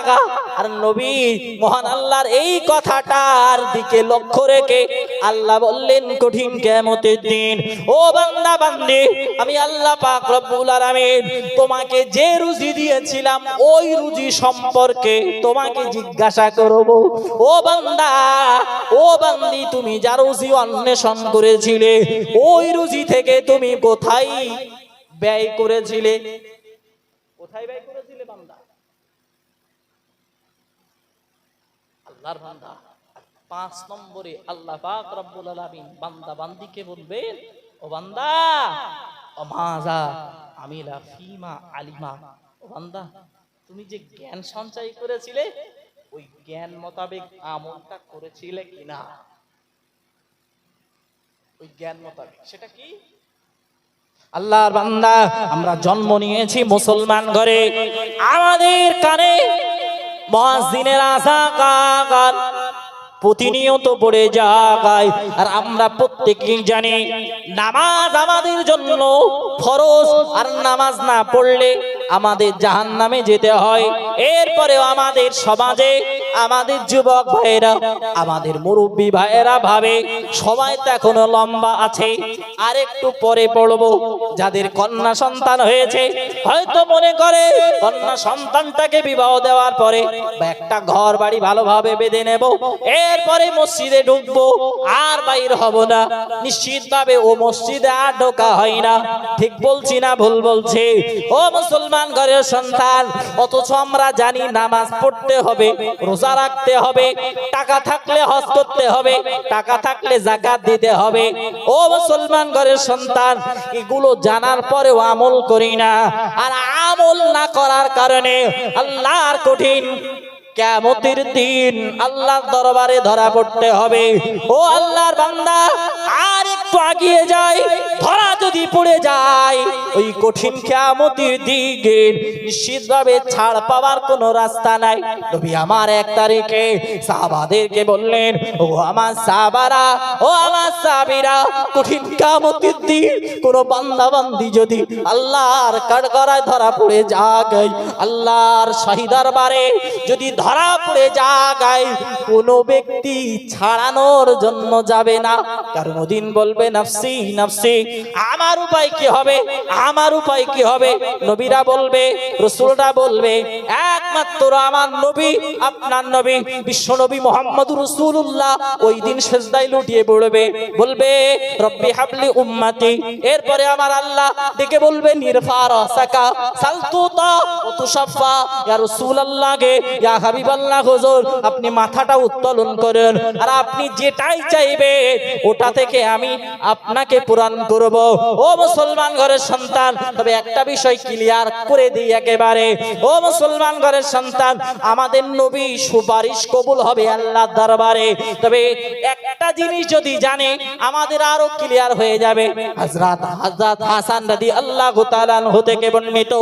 আর নবী মহান আল্লাহর এই কথাটার দিকে লক্ষ্য রেখে আল্লাহ বললেন, কঠিন কিয়ামতের দিন, ও বান্দা বান্দি, আমি আল্লাহ পাক রব্বুল আলামিন তোমাকে যে রুজি দিয়েছিলাম ওই রুজি সম্পর্কে তোমাকে জিজ্ঞাসা করব। ও বান্দা, ও বান্দি, তুমি যা রুজি অন্বেষণ করেছিলে, ওই রুজি থেকে তুমি কোথায় ব্যয় করেছিলে? কোথায় ব্যয় করেছিলে বান্দা? আল্লাহর বান্দা। 5 নম্বরে আল্লাহ পাক রব্বুল আলামিন বান্দা বান্দিকে বলবেন, ও বান্দা, ও মাজা আমিলা ফিমা আলিমা। ও বান্দা, তুমি যে জ্ঞান সঞ্চয় করেছিলে, ওই জ্ঞান মোতাবেক আমলটা করেছিলে কিনা? ওই জ্ঞান মোতাবেক সেটা কি? আল্লাহর বান্দা, আমরা জন্ম নিয়েছি মুসলমান ঘরে, আমাদের কানে মুয়াজ্জিনের আযান প্রতিনিয়ত পড়ে যায়, আর আমরা প্রত্যেকেই জানি নামাজ আমাদের জন্য ফরজ, আর নামাজ না পড়লে আমাদের জাহান্নামে যেতে হয়। এরপরেও আমাদের সমাজে আমাদের যুবক ভাইয়েরা, আমাদের মুরব্বী ভাইয়েরা ভাবে সময় তো এখনো লম্বা আছে, আর একটু পরে পড়বো। যাদের কন্যা সন্তান হয়েছে হয়তো মনে করে কন্যা সন্তানটাকে বিবাহ দেওয়ার পরে বা একটা ঘর বাড়ি ভালোভাবে বেঁধে নেব, এরপরে মসজিদে ঢুকবো আর বাইর হব না। নিশ্চিতভাবে ও মসজিদে আর ঢোকা হয় না। ঠিক বলছি না ভুল বলছি? ও মুসলমান ঘরের সন্তান, অথচ আমরা জানি নামাজ পড়তে হবে, রোজা রাখতে হবে, টাকা থাকলে হজ করতে হবে, টাকা থাকলে যাকাত দিতে হবে। ও মুসলমান ঘরের সন্তান, এগুলো জানার পরেও আমল করি না। আর আমল না করার কারণে আল্লাহর কঠিন কিয়ামতের দিন আল্লাহর দরবারে ধরা পড়তে হবে। ও আল্লাহর বান্দা, আর একটু এগিয়ে যায়, ধরা যদি পড়ে যায় ওই কঠিন কিয়ামতের দিকে নিশ্চিতভাবে ছাড় পাওয়ার কোনো রাস্তা নাই। নবী আমার 1 তারিখে সাহাবাদেরকে বললেন, ও আমার সাহাবারা, ও আমার সাহাবীরা, কঠিন কিয়ামতের দিন কোন বান্দা বান্দি যদি আল্লাহর কাঠগড়ায় ধরা পড়ে যায়, আল্লাহর শাহী দরবারে যদি ধরা পড়ে যায়, কোন ব্যক্তি ছাড়ানোর জন্য যাবে না। কারণ ওদিন বলবে নাফসি নাফসি, আমার উপায় কি হবে, আমার উপায় কি হবে? নবীরা বলবে, রাসূলরা বলবে, একমাত্র আমার নবী, আপনার নবী বিশ্ব নবী মুহাম্মদুর রাসূলুল্লাহ ওই দিন সিজদায় লুটিয়ে পড়বে, বলবে রব্বি হাবলি উম্মতি। এরপরে আমার আল্লাহ ডেকে বলবে, নিরফা রাসাকা সালতুতা ওয়া তুশাফা, ইয়া রাসূলুল্লাহ গে, ইয়া হাবিবাল্লাহ হুজুর, আপনি মাথাটা উত্তোলন করেন, আর আপনি যেটাই চাইবেন ওটা থেকে আমি আপনাকে পূরণ করব। ও মুসলমান ঘরের সন্তান, তবে একটা বিষয় ক্লিয়ার করে দিই একেবারে, ও মুসলমান ঘরের সন্তান, আমাদের নবী সুপারিশ কবুল হবে আল্লাহর দরবারে। তবে একটা জিনিস যদি জানে আমাদের আরো ক্লিয়ার হয়ে যাবে। হযরত হাসান রাদিয়াল্লাহু তাআলা আনহু থেকে বর্ণিত,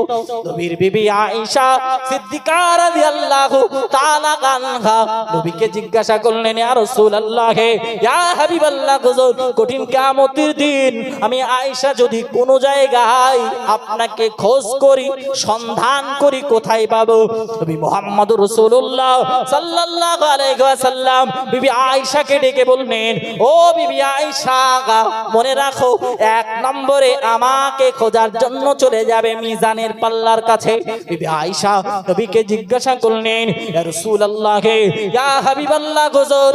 নবীর বিবি আয়েশা সিদ্দিকা রাদিয়াল্লাহু তাআলা আনহা নবীকে জিজ্ঞাসা করলেন, ইয়া রাসূলুল্লাহ, ইয়া হাবিবাল্লাহ হুজুর, কঠিন কিয়ামতের দিন আমি আয়েশা যদি কোন জায়গায় আপনাকে খোঁজ করি, সন্ধান করি, কোথায় পাবো? নবী মুহাম্মদুর রাসূলুল্লাহ সাল্লাল্লাহু আলাইহি ওয়াসাল্লাম বিবি আয়েশাকে ডেকে বললেন, ও বিবি আয়েশা, মনে রাখো 1 নম্বরে আমাকে খোঁজার জন্য চলে যাবে মিজানের পাল্লার কাছে। বিবি আয়েশা নবীকে জিজ্ঞাসা করলেন, ইয়া রাসূলুল্লাহ, ইয়া হাবিবাল্লাহ হুজুর,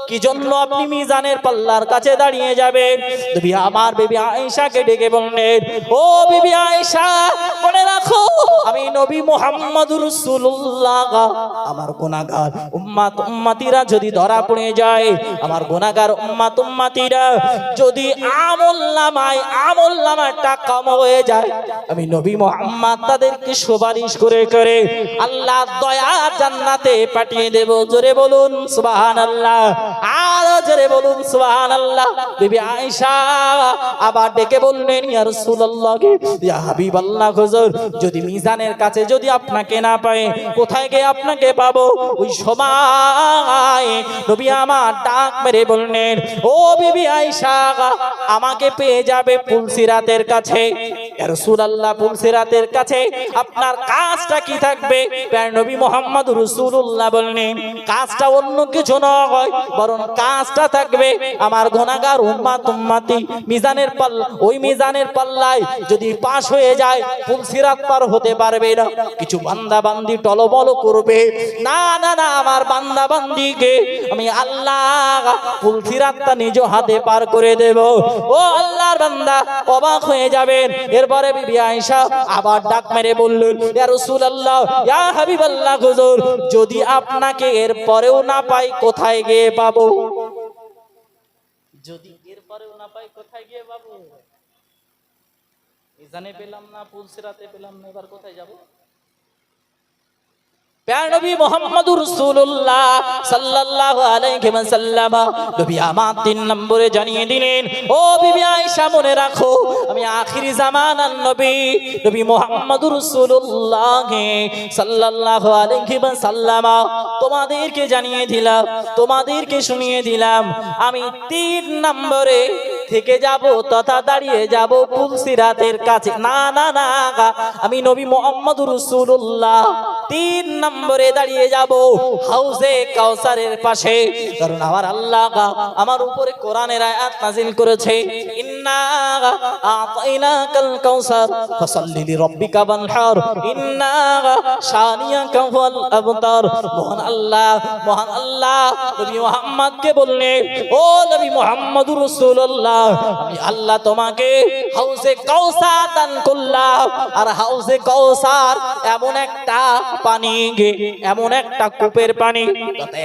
কি জন্য আপনি মিজানের পাল্লার কাছে দাঁড়িয়ে যাবেন? নবী আমার বিবি আয়েশাকে ডেকে বললেন, ও বিবি আয়েশা, মনে রাখো আমি নবী মুহাম্মদুর রাসূলুল্লাহ, আমার গুনাহগার উম্মত উম্মতিরা যদি ধরা পড়ে যায়, আমার গুনাহগার উম্মত উম্মতিরা যদি আমলনামাটা কম হয়ে যায়, আমি নবী মুহাম্মদ তাদেরকে সুপারিশ করে করে আল্লাহর দয়া জান্নাতে পাঠিয়ে দেব। জোরে বলুন সুবহানাল্লাহ, আরো জোরে বলুন সুবহানাল্লাহ। বিবি আয়েশা আবার ডেকে বললেন, ইয়া রাসূলুল্লাহ, ইয়া হাবিবাল্লাহ হুজুর, যদি মিজানের কাছে যদি আপনাকে না পাই, কোথায় গিয়ে আপনাকে পাবো? ওই সময় নবী আমার ডাক মেরে বললেন, ও বিবি আয়েশা, আমাকে পেয়ে যাবে পুলসিরাতের কাছে। ইয়া রাসূলুল্লাহ, পুলসিরাতের কাছে আপনার কাজটা কি থাকবে? নবী মুহাম্মদুর রাসূলুল্লাহ বললেন, কাজটা অন্য কিছু নয়, বরং কাজটা থাকবে আমার গুনাহগার উম্মত উম্মতি মিজানের পাল্লা, ওই মিজানের পাল্লায় যদি পাশ হয়ে যায় পুলসিরাত পার হতে পারবে না। কিছু বান্দা বান্দি টলমল করবে, না না না, আমার বান্দা বান্দিকে আমি আল্লাহ পুলসিরাতটা নিজ হাতে পার করে দেব। ও আল্লাহর বান্দা অবাক হয়ে যাবেন। এরপরে বিবি আয়েশা আবার ডাক মেরে বললেন, ইয়া রাসূলুল্লাহ, ইয়া হাবিবাল্লাহ হুজুর, যদি আপনাকে এর পরেও না পাই, কোথায় গিয়ে পাবো? যদি এর পরেও না পাই, কোথায় গিয়ে পাবো? মিজানে পেলাম না, পুলসিরাতে পেলাম না, এবার কোথায় যাব? প্যার নবী মুহাম্মদুর রাসূলুল্লাহ সাল্লাল্লাহু আলাইহি ওয়াসাল্লাম নবী আমার 3 নম্বরে জানিয়ে দিলেন, ও বিবি আয়েশা, মনে রাখো আমি আখিরি জামানার নবী, নবী মুহাম্মদুর রাসূলুল্লাহ সাল্লাল্লাহু আলাইহি ওয়াসাল্লাম তোমাদেরকে জানিয়ে দিলাম, তোমাদেরকে শুনিয়ে দিলাম, আমি 3 থেকে যাব তথা দাঁড়িয়ে যাব পুলসিরাতের কাছে। না না না, আমি নবী মুহাম্মদুর রাসূলুল্লাহ 3 নম্বরে দাঁড়িয়ে যাব হাউজে কাউসারের পাশে। কারণ আমার আল্লাহ আমার উপরে কোরআনের আয়াত নাযিল করেছে, ইন্না আতাইনাকাল কাউসার ফাসাল্লি লিরাব্বিকা ওয়ানহার ইন্না শানিয়াকা হুয়াল আবতার। মহান আল্লাহ নবী মুহাম্মদকে বললেন, ও নবী মুহাম্মদুর রাসূলুল্লাহ, আমি আল্লাহ তোমাকে হাউজে কাউসার দান করলাম। আর হাউজে কাউসার এমন একটা পানি, এমন একটা কূপের পানি,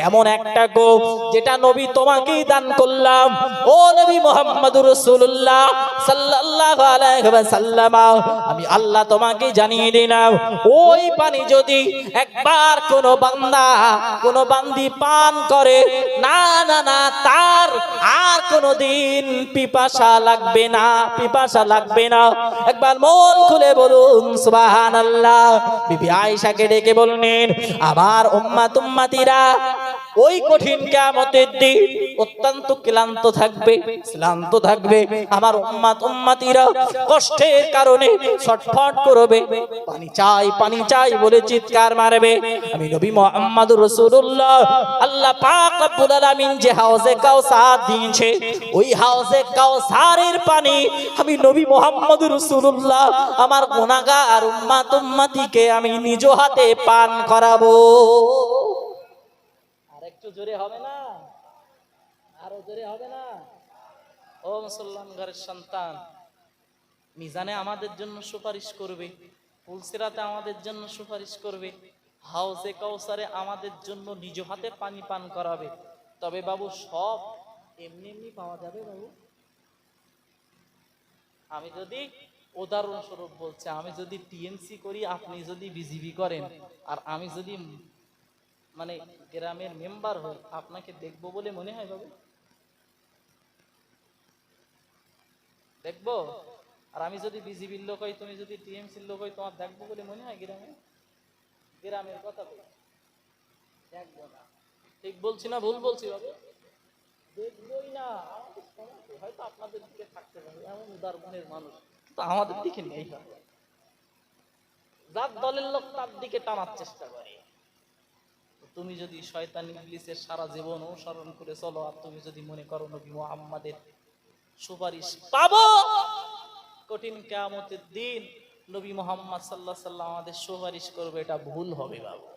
এমন একটা কূপ যেটা নবী তোমাকেই দান করলাম। ও নবী মুহাম্মদুর রাসূলুল্লাহ সাল্লাল্লাহু আলাইহি ওয়াসাল্লাম, আমি আল্লাহ তোমাকে জানিয়ে দিলাম, ওই পানি যদি একবার কোনো বান্দি পান করে, না না না, তার আর কোনোদিন পিপাসা লাগবে না। একবার মন খুলে বলুন সুবহানাল্লাহ। বিবি আয়েশাকে ডেকে বললেন, আমার উম্মাতিরা ওই কঠিন কিয়ামতের দিন অত্যন্ত ক্লান্ত থাকবে। আমার উম্মাতিরা কষ্টের কারণে ছটফট করবে, পানি চাই বলে চিৎকার মারবে। আমি নবী মুহাম্মদুর রাসূলুল্লাহ, আল্লাহ পাক রব্বুল আলামিন যে হাউজে কাউসার দিয়েছে, ওই হাউজে কাউসারের পানি আমি নবী মুহাম্মদুর রাসূলুল্লাহ আমার গুনাহগার উম্মাতিকে আমি নিজ হাতে পান করাবো। আরেকটু জোরে হবে না? আরো জোরে হবে না? ও মুসলমান ঘরের সন্তান, মিজানে আমাদের জন্য সুপারিশ করবে, পুলসিরাতে আমাদের জন্য সুপারিশ করবে, হাউজে কাউসারে আমাদের জন্য নিজ হাতে পানি পান করাবে। তবে বাবু সব এমনি পাওয়া যাবে বাবু? আমি যদি উদাহরণস্বরূপ বলছি, আমি যদি টিএমসি করি, আপনি যদি বিজিবি করেন, আর আমি যদি মানে গ্রামের মেম্বার হই, আপনাকে দেখবো বলে মনে হয় বাবু? দেখবো? আর আমি যদি বিজিবির লোক হই, তুমি যদি টিএমসির লোক হই, তোমার দেখবো বলে মনে হয় গ্রামের কথা দেখবো না। ঠিক বলছি না ভুল বলছি বাবু? দেখবই না। আমাদের সমাজে হয়তো আপনাদের দিকে থাকতে পারে এমন উদার মনের মানুষ, তো আমাদের দিকে নেই। যার দলের লোক তার দিকে টানার চেষ্টা করে। তুমি যদি শয়তান ইবলিসের সারা জীবন অনুসরণ করে চলো, আর তুমি যদি মনে করো নবী মুহাম্মদের সুপারিশ পাবো, কঠিন কিয়ামতের দিন নবী মুহাম্মদ সাল্লাল্লাহু আলাইহি ওয়াসাল্লাম আমাদের সুপারিশ করবে, এটা ভুল হবে বাবু।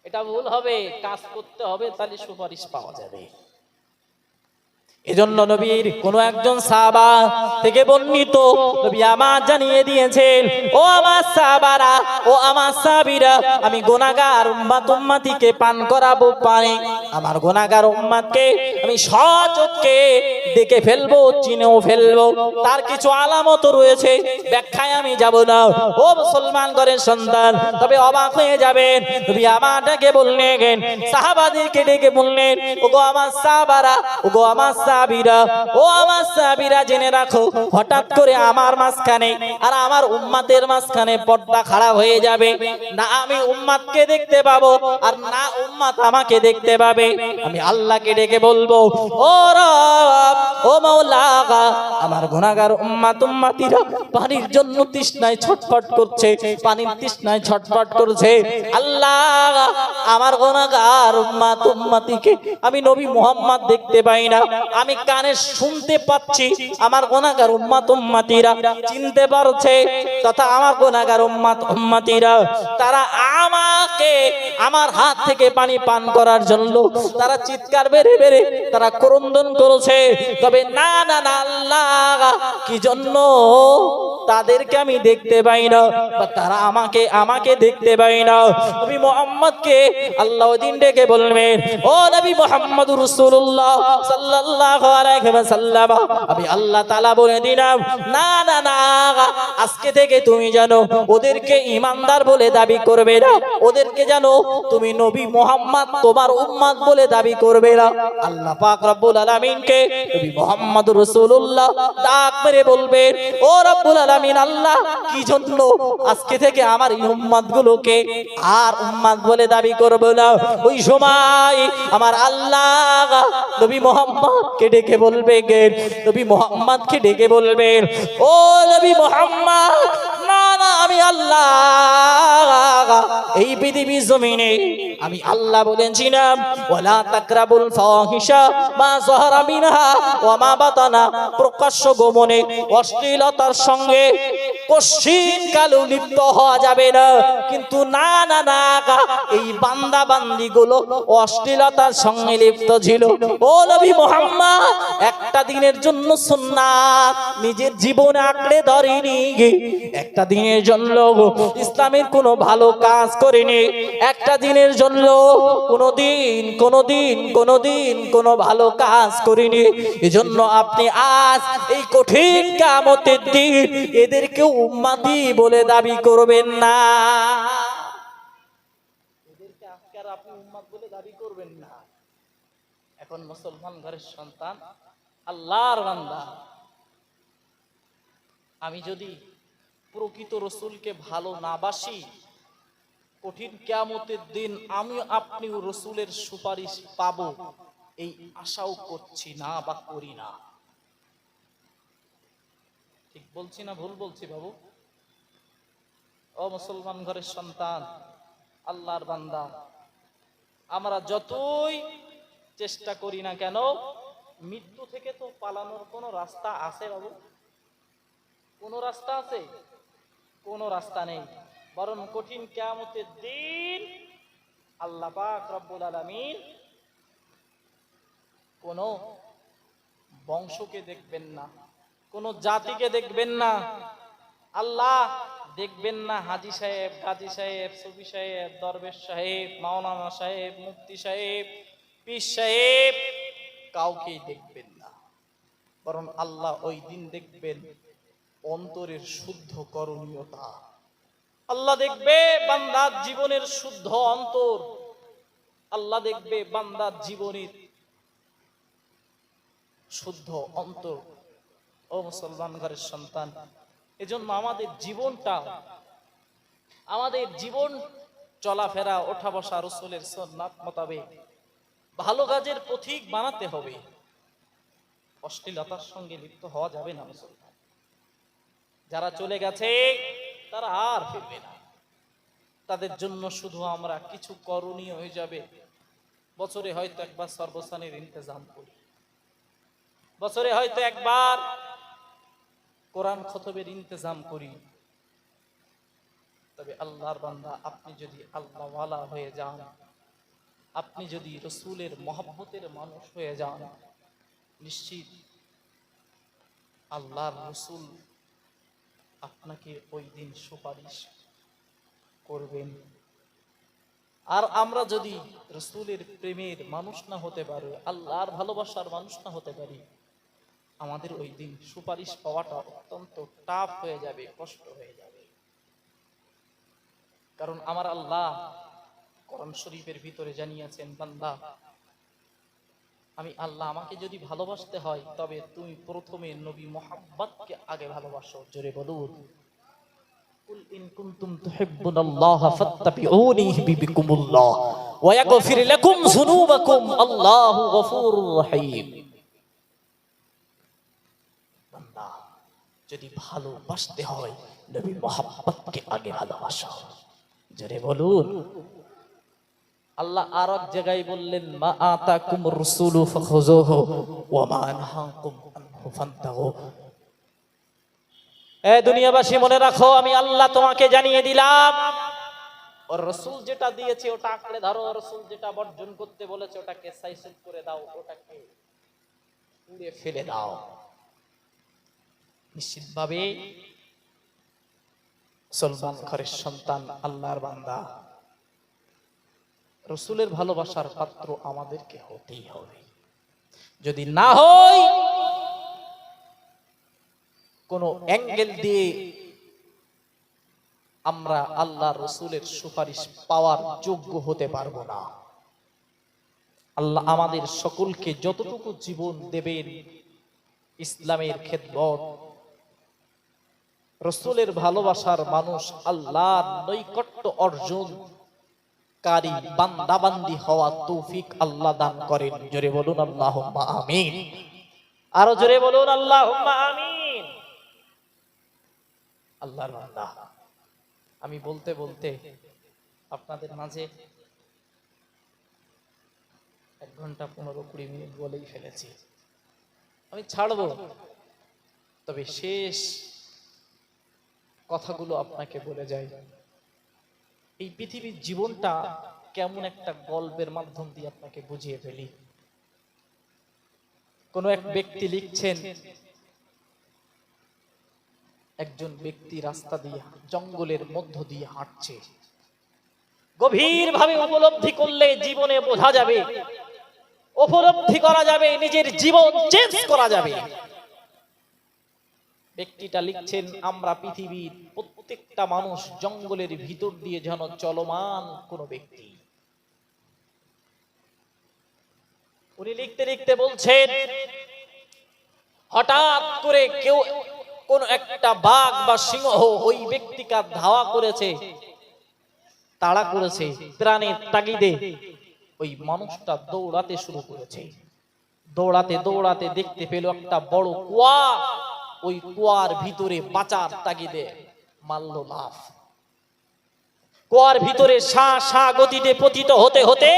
এটা ভুল হবে, কাজ করতে হবে, তাহলে সুপারিশ পাওয়া যাবে। এজন্য নবীর কোন একজন সাহাবা থেকে বর্ণিত, নবী আমার জানিয়ে দিয়েছেন, ও আমার সাহাবারা, ও আমার সাহাবীরা, আমি গুনাহগার উম্মতিকে পান করাবো পানি। আমার গুনাহগার উম্মতকে আমি সচক্ষে দেখে ফেলবো, চিনেও ফেলবো। তার কিছু আলামত রয়েছে, ব্যাখ্যায় আমি যাব না। ও মুসলমান ঘরের সন্তান, তবে অবাক হয়ে যাবেন, নবী আমারটাকে বললেন, সাহাবাদেরকে ডেকে বললেন, ওগো আমার সাহাবারা, ওগো আমার সাহাবীরা, ও আমার সাহাবীরা, জেনে রাখো, হঠাৎ করে আমার মাঝখানে আর আমার উম্মতের মাঝখানে পর্দা খাড়া হয়ে যাবে। না আমি উম্মতকে দেখতে পাবো, আর না উম্মত আমাকে দেখতে পাবে। আমি আল্লাহকে ডেকে বলবো, ও রব, ও মাওলা, আমার গুনাহগার উম্মতিরা পানির জন্য তৃষ্ণায় ছটফট করছে, পানির তৃষ্ণায় ছটফট করছে। আল্লাহ, আমার গুনাহগার উম্মতিকে আমি নবী মুহাম্মদ দেখতে পাই না, আমি কানে শুনতে পাচ্ছি আমার গুনাহগার উম্মতিরা চিনতে পারছে, তথা আমার গুনাহগার উম্মতিরা তারা আমাকে আমার হাত থেকে পানি পান করার জন্য তারা চিৎকার বেড়ে বেড়ে তারা ক্রন্দন করেছে। তবে না না না, আল্লাহ, কি জন্য তাদেরকে আমি দেখতে পাই না, বা তারা আমাকে দেখতে পাই না। নবী মুহাম্মদকে আল্লাহ দিন ডেকে বলবেন, ও নবী মুহাম্মদুর রাসূলুল্লাহ সাল্লাল্লাহু আলাইহি ওয়াসাল্লাম, আমি আল্লাহ তাআলা বলে দিলাম, না না না, আজকে থেকে তুমি জানো ওদেরকে ঈমানদার বলে দাবি করবে না, ওদেরকে জানো তুমি নবী মুহাম্মদ তোমার উম্মত বলে দাবি করবে না। আল্লাহ পাক রব্বুল আলামিনকে নবী মুহাম্মদুর রাসূলুল্লাহ ডাক মেরে বলবেন, ও রব্বুল আলামিন, আলামিন আল্লাহ কি জন্য আজকে থেকে আমার এই উম্মত গুলোকে আর উম্মত বলে দাবি করব না। ওই সময় আমার আল্লাহ নবী মুহাম্মদ কে ডেকে বলবে, নবী মুহাম্মদ কে ডেকে বলবে, ও নবী মুহাম্মদ, না না, আমি আল্লাহ এই পৃথিবী জমিনে আমি আল্লাহ বলেছিলাম ওয়ালা তাকরাবুল ফাহিশা মা যাহারা মিনহা ওয়া মা বাতানা, প্রকাশ্য গোপনে অশ্লীলতার সঙ্গে কশিন কালো লিপ্ত হওয়া যাবে না। কিন্তু না না না, এই বান্দা বান্দি গুলো অশ্লীলতার সঙ্গে লিপ্ত ছিল। ও নবী মুহাম্মদ, একটা দিনের জন্য সুন্নাত নিজের জীবনে আঁকড়ে ধরেনি, একটা দিনের জন্য ইসলামের কোনো ভালো কাজ করেনি, একটা দিনের জন্য কোনোদিন ভালো কাজ করিনি। এজন্য আপনি আজ এই কঠিন কিয়ামতের দিন এদেরকে উম্মতি বলে দাবি করবেন না, এদেরকে আজকে আর আপনি উম্মত বলে দাবি করবেন না। এখন মুসলমান ঘরের সন্তান, আল্লাহর বান্দা, আমি যদি প্রকৃত রসুলকে ভালো না বাসি, কঠিন কিয়ামতের দিন আমি আপনি রসুলের সুপারিশ পাবো এই আশাও করছি না বা করি না। ঠিক বলছি না ভুল বলছি বাবু? ও মুসলমান ঘরের সন্তান, আল্লাহর বান্দা, আমরা যতই চেষ্টা করি না কেন, মৃত্যু থেকে তো পালানোর কোনো রাস্তা আছে বাবু? কোনো রাস্তা আছে? কোনো রাস্তা নেই। বরং কঠিন কিয়ামতের দিন আল্লাহ পাক রব্বুল আলামিন কোন বংশকে দেখবেন না, কোন জাতিকে দেখবেন না। আল্লাহ দেখবেন না হাজী সাহেব, গাজী সাহেব, সুফি সাহেব, দরবেশ সাহেব, মাওলানা সাহেব, মুফতি সাহেব, পীর সাহেব, কাউকেই দেখবেন না। বরং আল্লাহ ওই দিন দেখবেন অন্তরের শুদ্ধ করণীয়তা। আল্লাহ দেখবে বান্দার জীবনের শুদ্ধ অন্তর, আল্লাহ দেখবে বান্দার জীবনের শুদ্ধ অন্তর। ও মুসলমান ঘরের সন্তান, এজন্য আমাদের জীবন চলাফেরা, ওঠা বসা রাসূলের সুন্নাত মোতাবেক ভালো কাজের পথিক বানাতে হবে। অশ্লীলতার সঙ্গে লিপ্ত হওয়া যাবে না। মুসলমান যারা চলে গেছে তারা আর ফিরবে না, তাদের জন্য শুধু আমরা কিছু করণীয় হয়ে যাবে। বছরে হয়তো একবার সর্বসানের ইন্তজাম করি, বছরে হয়তো একবার কোরআন খতবের ইন্তজাম করি। তবে আল্লাহর বান্দা, আপনি যদি আল্লাহওয়ালা হয়ে যান, আপনি যদি রসুলের মহব্বতের মানুষ হয়ে যান, নিশ্চিত আল্লাহর রসুল আপনাকে ওই দিন সুপারিশ করবেন। আর আমরা যদি রসুলের প্রেমের মানুষ না হতে পারি, আল্লাহর ভালোবাসার মানুষ না হতে পারি, আমাদের ওই দিন সুপারিশ পাওয়াটা অত্যন্ত টাফ হয়ে যাবে, কষ্ট হয়ে যাবে। কারণ আমার আল্লাহ কোরআন শরীফের ভিতরে জানিয়েছেন, বান্দা, আমি আল্লাহ, আমাকে যদি ভালোবাসতে হয় তবে তুমি প্রথমে নবী মুহাম্মদকে আগে ভালোবাসো। জোরে বলুন, কুল ইন কুনতুম তুহিব্বুনাল্লাহা ফাত্তাবিউনি ইউহিব্বুকুমুল্লাহ ওয়া ইয়াগফির লাকুম যুনুবাকুম আল্লাহু গফুরুর রহিম। বান্দা, যদি ভালোবাসতে হয় নবী মুহাম্মদকে আগে ভালোবাসো। জোরে বলুন। আল্লাহ আর এক জায়গায় বললেন, মা আতাকুমুর রাসূলু ফাখুযুহু ওয়া মা নাহাকুম আনহু ফান্তাহু। এ দুনিয়াবাসী, মনে রাখো, আমি আল্লাহ তোমাকে জানিয়ে দিলাম, ওর রাসূল যেটা দিয়েছে ওটা আঁকড়ে ধরো, রাসূল যেটা বর্জন করতে বলেছে ওটাকে সাইসুট করে দাও, ওটাকে পুড়ে ফেলে দাও। নিশ্চিতভাবে মুসলমান ঘরের সন্তান, আল্লাহর বান্দা, রসুলের ভালোবাসার পাত্র আমাদেরকে হতেই হবে। যদি না হই, কোন অ্যাঙ্গেল দিয়ে আমরা আল্লাহ রসুলের সুপারিশ পাওয়ার যোগ্য হতে পারবো না। আল্লাহ আমাদের সকলকে যতটুকু জীবন দেবেন ইসলামের খেদমত, রসুলের ভালোবাসার মানুষ আল্লাহর নৈকট্য অর্জনকারী বান্দাবান্দি হওয়া তৌফিক আল্লাহ দান করেন। জোরে বলুন আল্লাহুম্মা আমিন। আরো জোরে বলুন আল্লাহুম্মা আমিন। আল্লাহর বান্দা, আমি বলতে বলতে আপনাদের মাঝে 1 ঘন্টা 15-20 মিনিট বলেই ফেলেছি। আমি ছাড়বো, তবে শেষ কথাগুলো আপনাকে বলে যাই। এই পৃথিবীর জীবনটা কেমন একটা গল্পের মাধ্যম দিয়ে আপনাকে বুঝিয়ে ফেলি। কোন এক ব্যক্তি লিখছেন, একজন ব্যক্তি রাস্তা দিয়ে জঙ্গলের মধ্য দিয়ে হাঁটছে। গভীর ভাবে উপলব্ধি করলে জীবনে বোঝা যাবে, উপলব্ধি করা যাবে, নিজের জীবন চেঞ্জ করা যাবে। ব্যক্তিটা লিখছেন, আমরা পৃথিবীর প্রত্যেকটা মানুষ জঙ্গলের ভিতর দিয়ে যেন চলমান কোন ব্যক্তি। উনি লিখতে লিখতে বলছেন, হঠাৎ করে কেউ কোন একটা বাঘ বা সিংহ ওই ব্যক্তিকে ধাওয়া করেছে, তাড়া করেছে। প্রাণের তাগিদে ওই মানুষটা দৌড়াতে শুরু করেছে। দৌড়াতে দৌড়াতে দেখতে পেল একটা বড় কুয়া। ওই কুয়ার ভিতরে বাঁচার তাগিদে মারল লাফ। কুয়ার ভিতরে সা সা গতিতে পতিত হতে হতে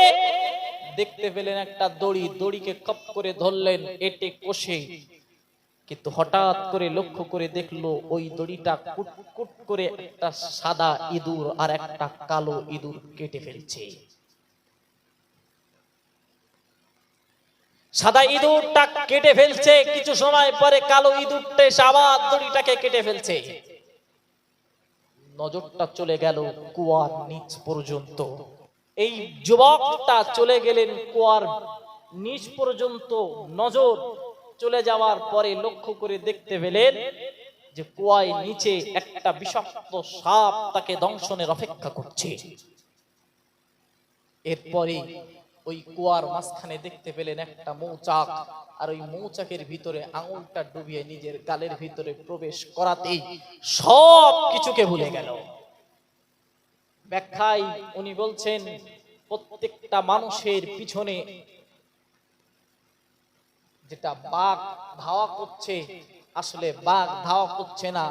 দেখতে পেলেন একটা দড়ি। দড়িকে কপ করে ধরলেন, এটে কষে। কিন্তু হঠাৎ করে লক্ষ্য করে দেখলো ওই দড়িটা কুটকুট করে একটা সাদা ইঁদুর আর একটা কালো ইঁদুর কেটে ফেলছে। সাদা ইঁদুরটা কেটে ফেলছে, কিছু সময় পরে কালো ইঁদুরটা এসে আবার দড়িটাকে কেটে ফেলছে। নজরটা চলে গেল কুয়ার নিচ পর্যন্ত। এই যুবকটা চলে গেলেন কুয়ার নিচ পর্যন্ত। নজর চলে যাওয়ার পরে লক্ষ্য করে দেখতে পেলেন যে কুয়ার নিচে একটা বিষাক্ত সাপ তাকে দংশনের অপেক্ষা করছে। এরপরে ওই কুয়ার মাঝখানে দেখতে পেলেন একটা মৌচাক, আর ওই মৌচাকের ভিতরে আঙুলটা ডুবিয়ে নিজের গালের ভিতরে প্রবেশ করাতেই সব কিছুকে ভুলে গেল। ব্যাখ্যায় উনি বলছেন, প্রত্যেকটা মানুষের পিছনে যেটা বাঘ ধাওয়া করছে, আসলে বাঘ ধাওয়া করছে না,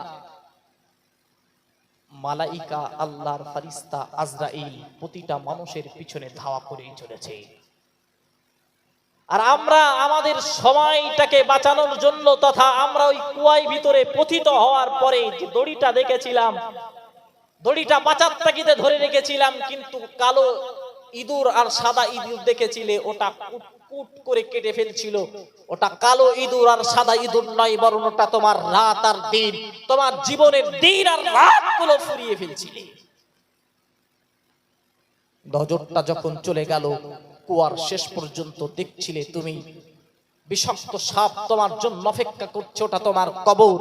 মালাইকা আল্লাহর ফারিস্তা আজরাইল প্রতিটা মানুষের পিছনে ধাওয়া করেই চলেছে। আর আমরা আমাদের সময়টাকে বাঁচানোর জন্য তথা আমরা ওই কুয়ার ভিতরে পতিত হওয়ার পরে যে দড়িটা দেখেছিলাম, দড়িটা বাঁচার তাগিদে ধরে রেখেছিলাম, কিন্তু কালো ইঁদুর আর সাদা ইঁদুর দেখেছিলে, ওটা কুট করে কেটে ফেলছিল। ওটা কালো ইঁদুর আর সাদা ইঁদুর নয়, বরং ওটা তোমার রাত আর দিন, তোমার জীবনের দিন আর রাত গুলো ফুরিয়ে ফেলছিলে। নজরটা যখন চলে গেল কুয়ার শেষ পর্যন্ত, দেখছিলে তুমি বিষাক্ত সাপ তোমার জন্য অপেক্ষা করছে, ওটা তোমার কবর।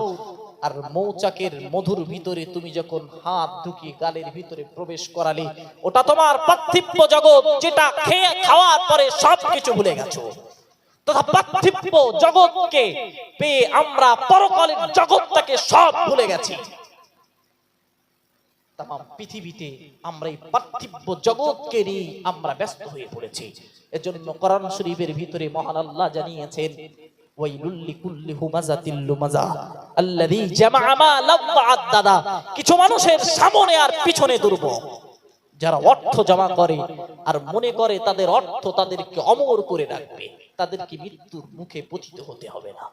আর মৌচাকের মধুর ভিতরে তুমি যখন হাত ঢুকিয়ে গালের ভিতরে প্রবেশ করালে, ওটা তোমার পার্থিব জগৎ, যেটা খেয়ে খাওয়ার পরে সবকিছু ভুলে গেছো। তথা পার্থিব জগৎকে পেয়ে আমরা পরকালের জগৎটাকে সব ভুলে গেছি। তাম পৃথিবীতে আমরা এই পার্থিব জগৎকে নিয়ে আমরা ব্যস্ত হয়ে পড়েছি। এজন্য কোরআন শরীফের ভিতরে মহান আল্লাহ জানিয়েছেন, ওয়াইলুল লিকুল্লি হুমাযাতিল লুমাযা আল্লাযী জামা'a মালান ওয়া আদ্দাদা। কিছু মানুষের সামনে আর পিছনে দুর্ভোগ, যারা অর্থ জমা করে আর মনে করে তাদের অর্থ তাদেরকে অমর করে রাখবে, তাদেরকে মৃত্যুর মুখে পতিত হতে হবে না।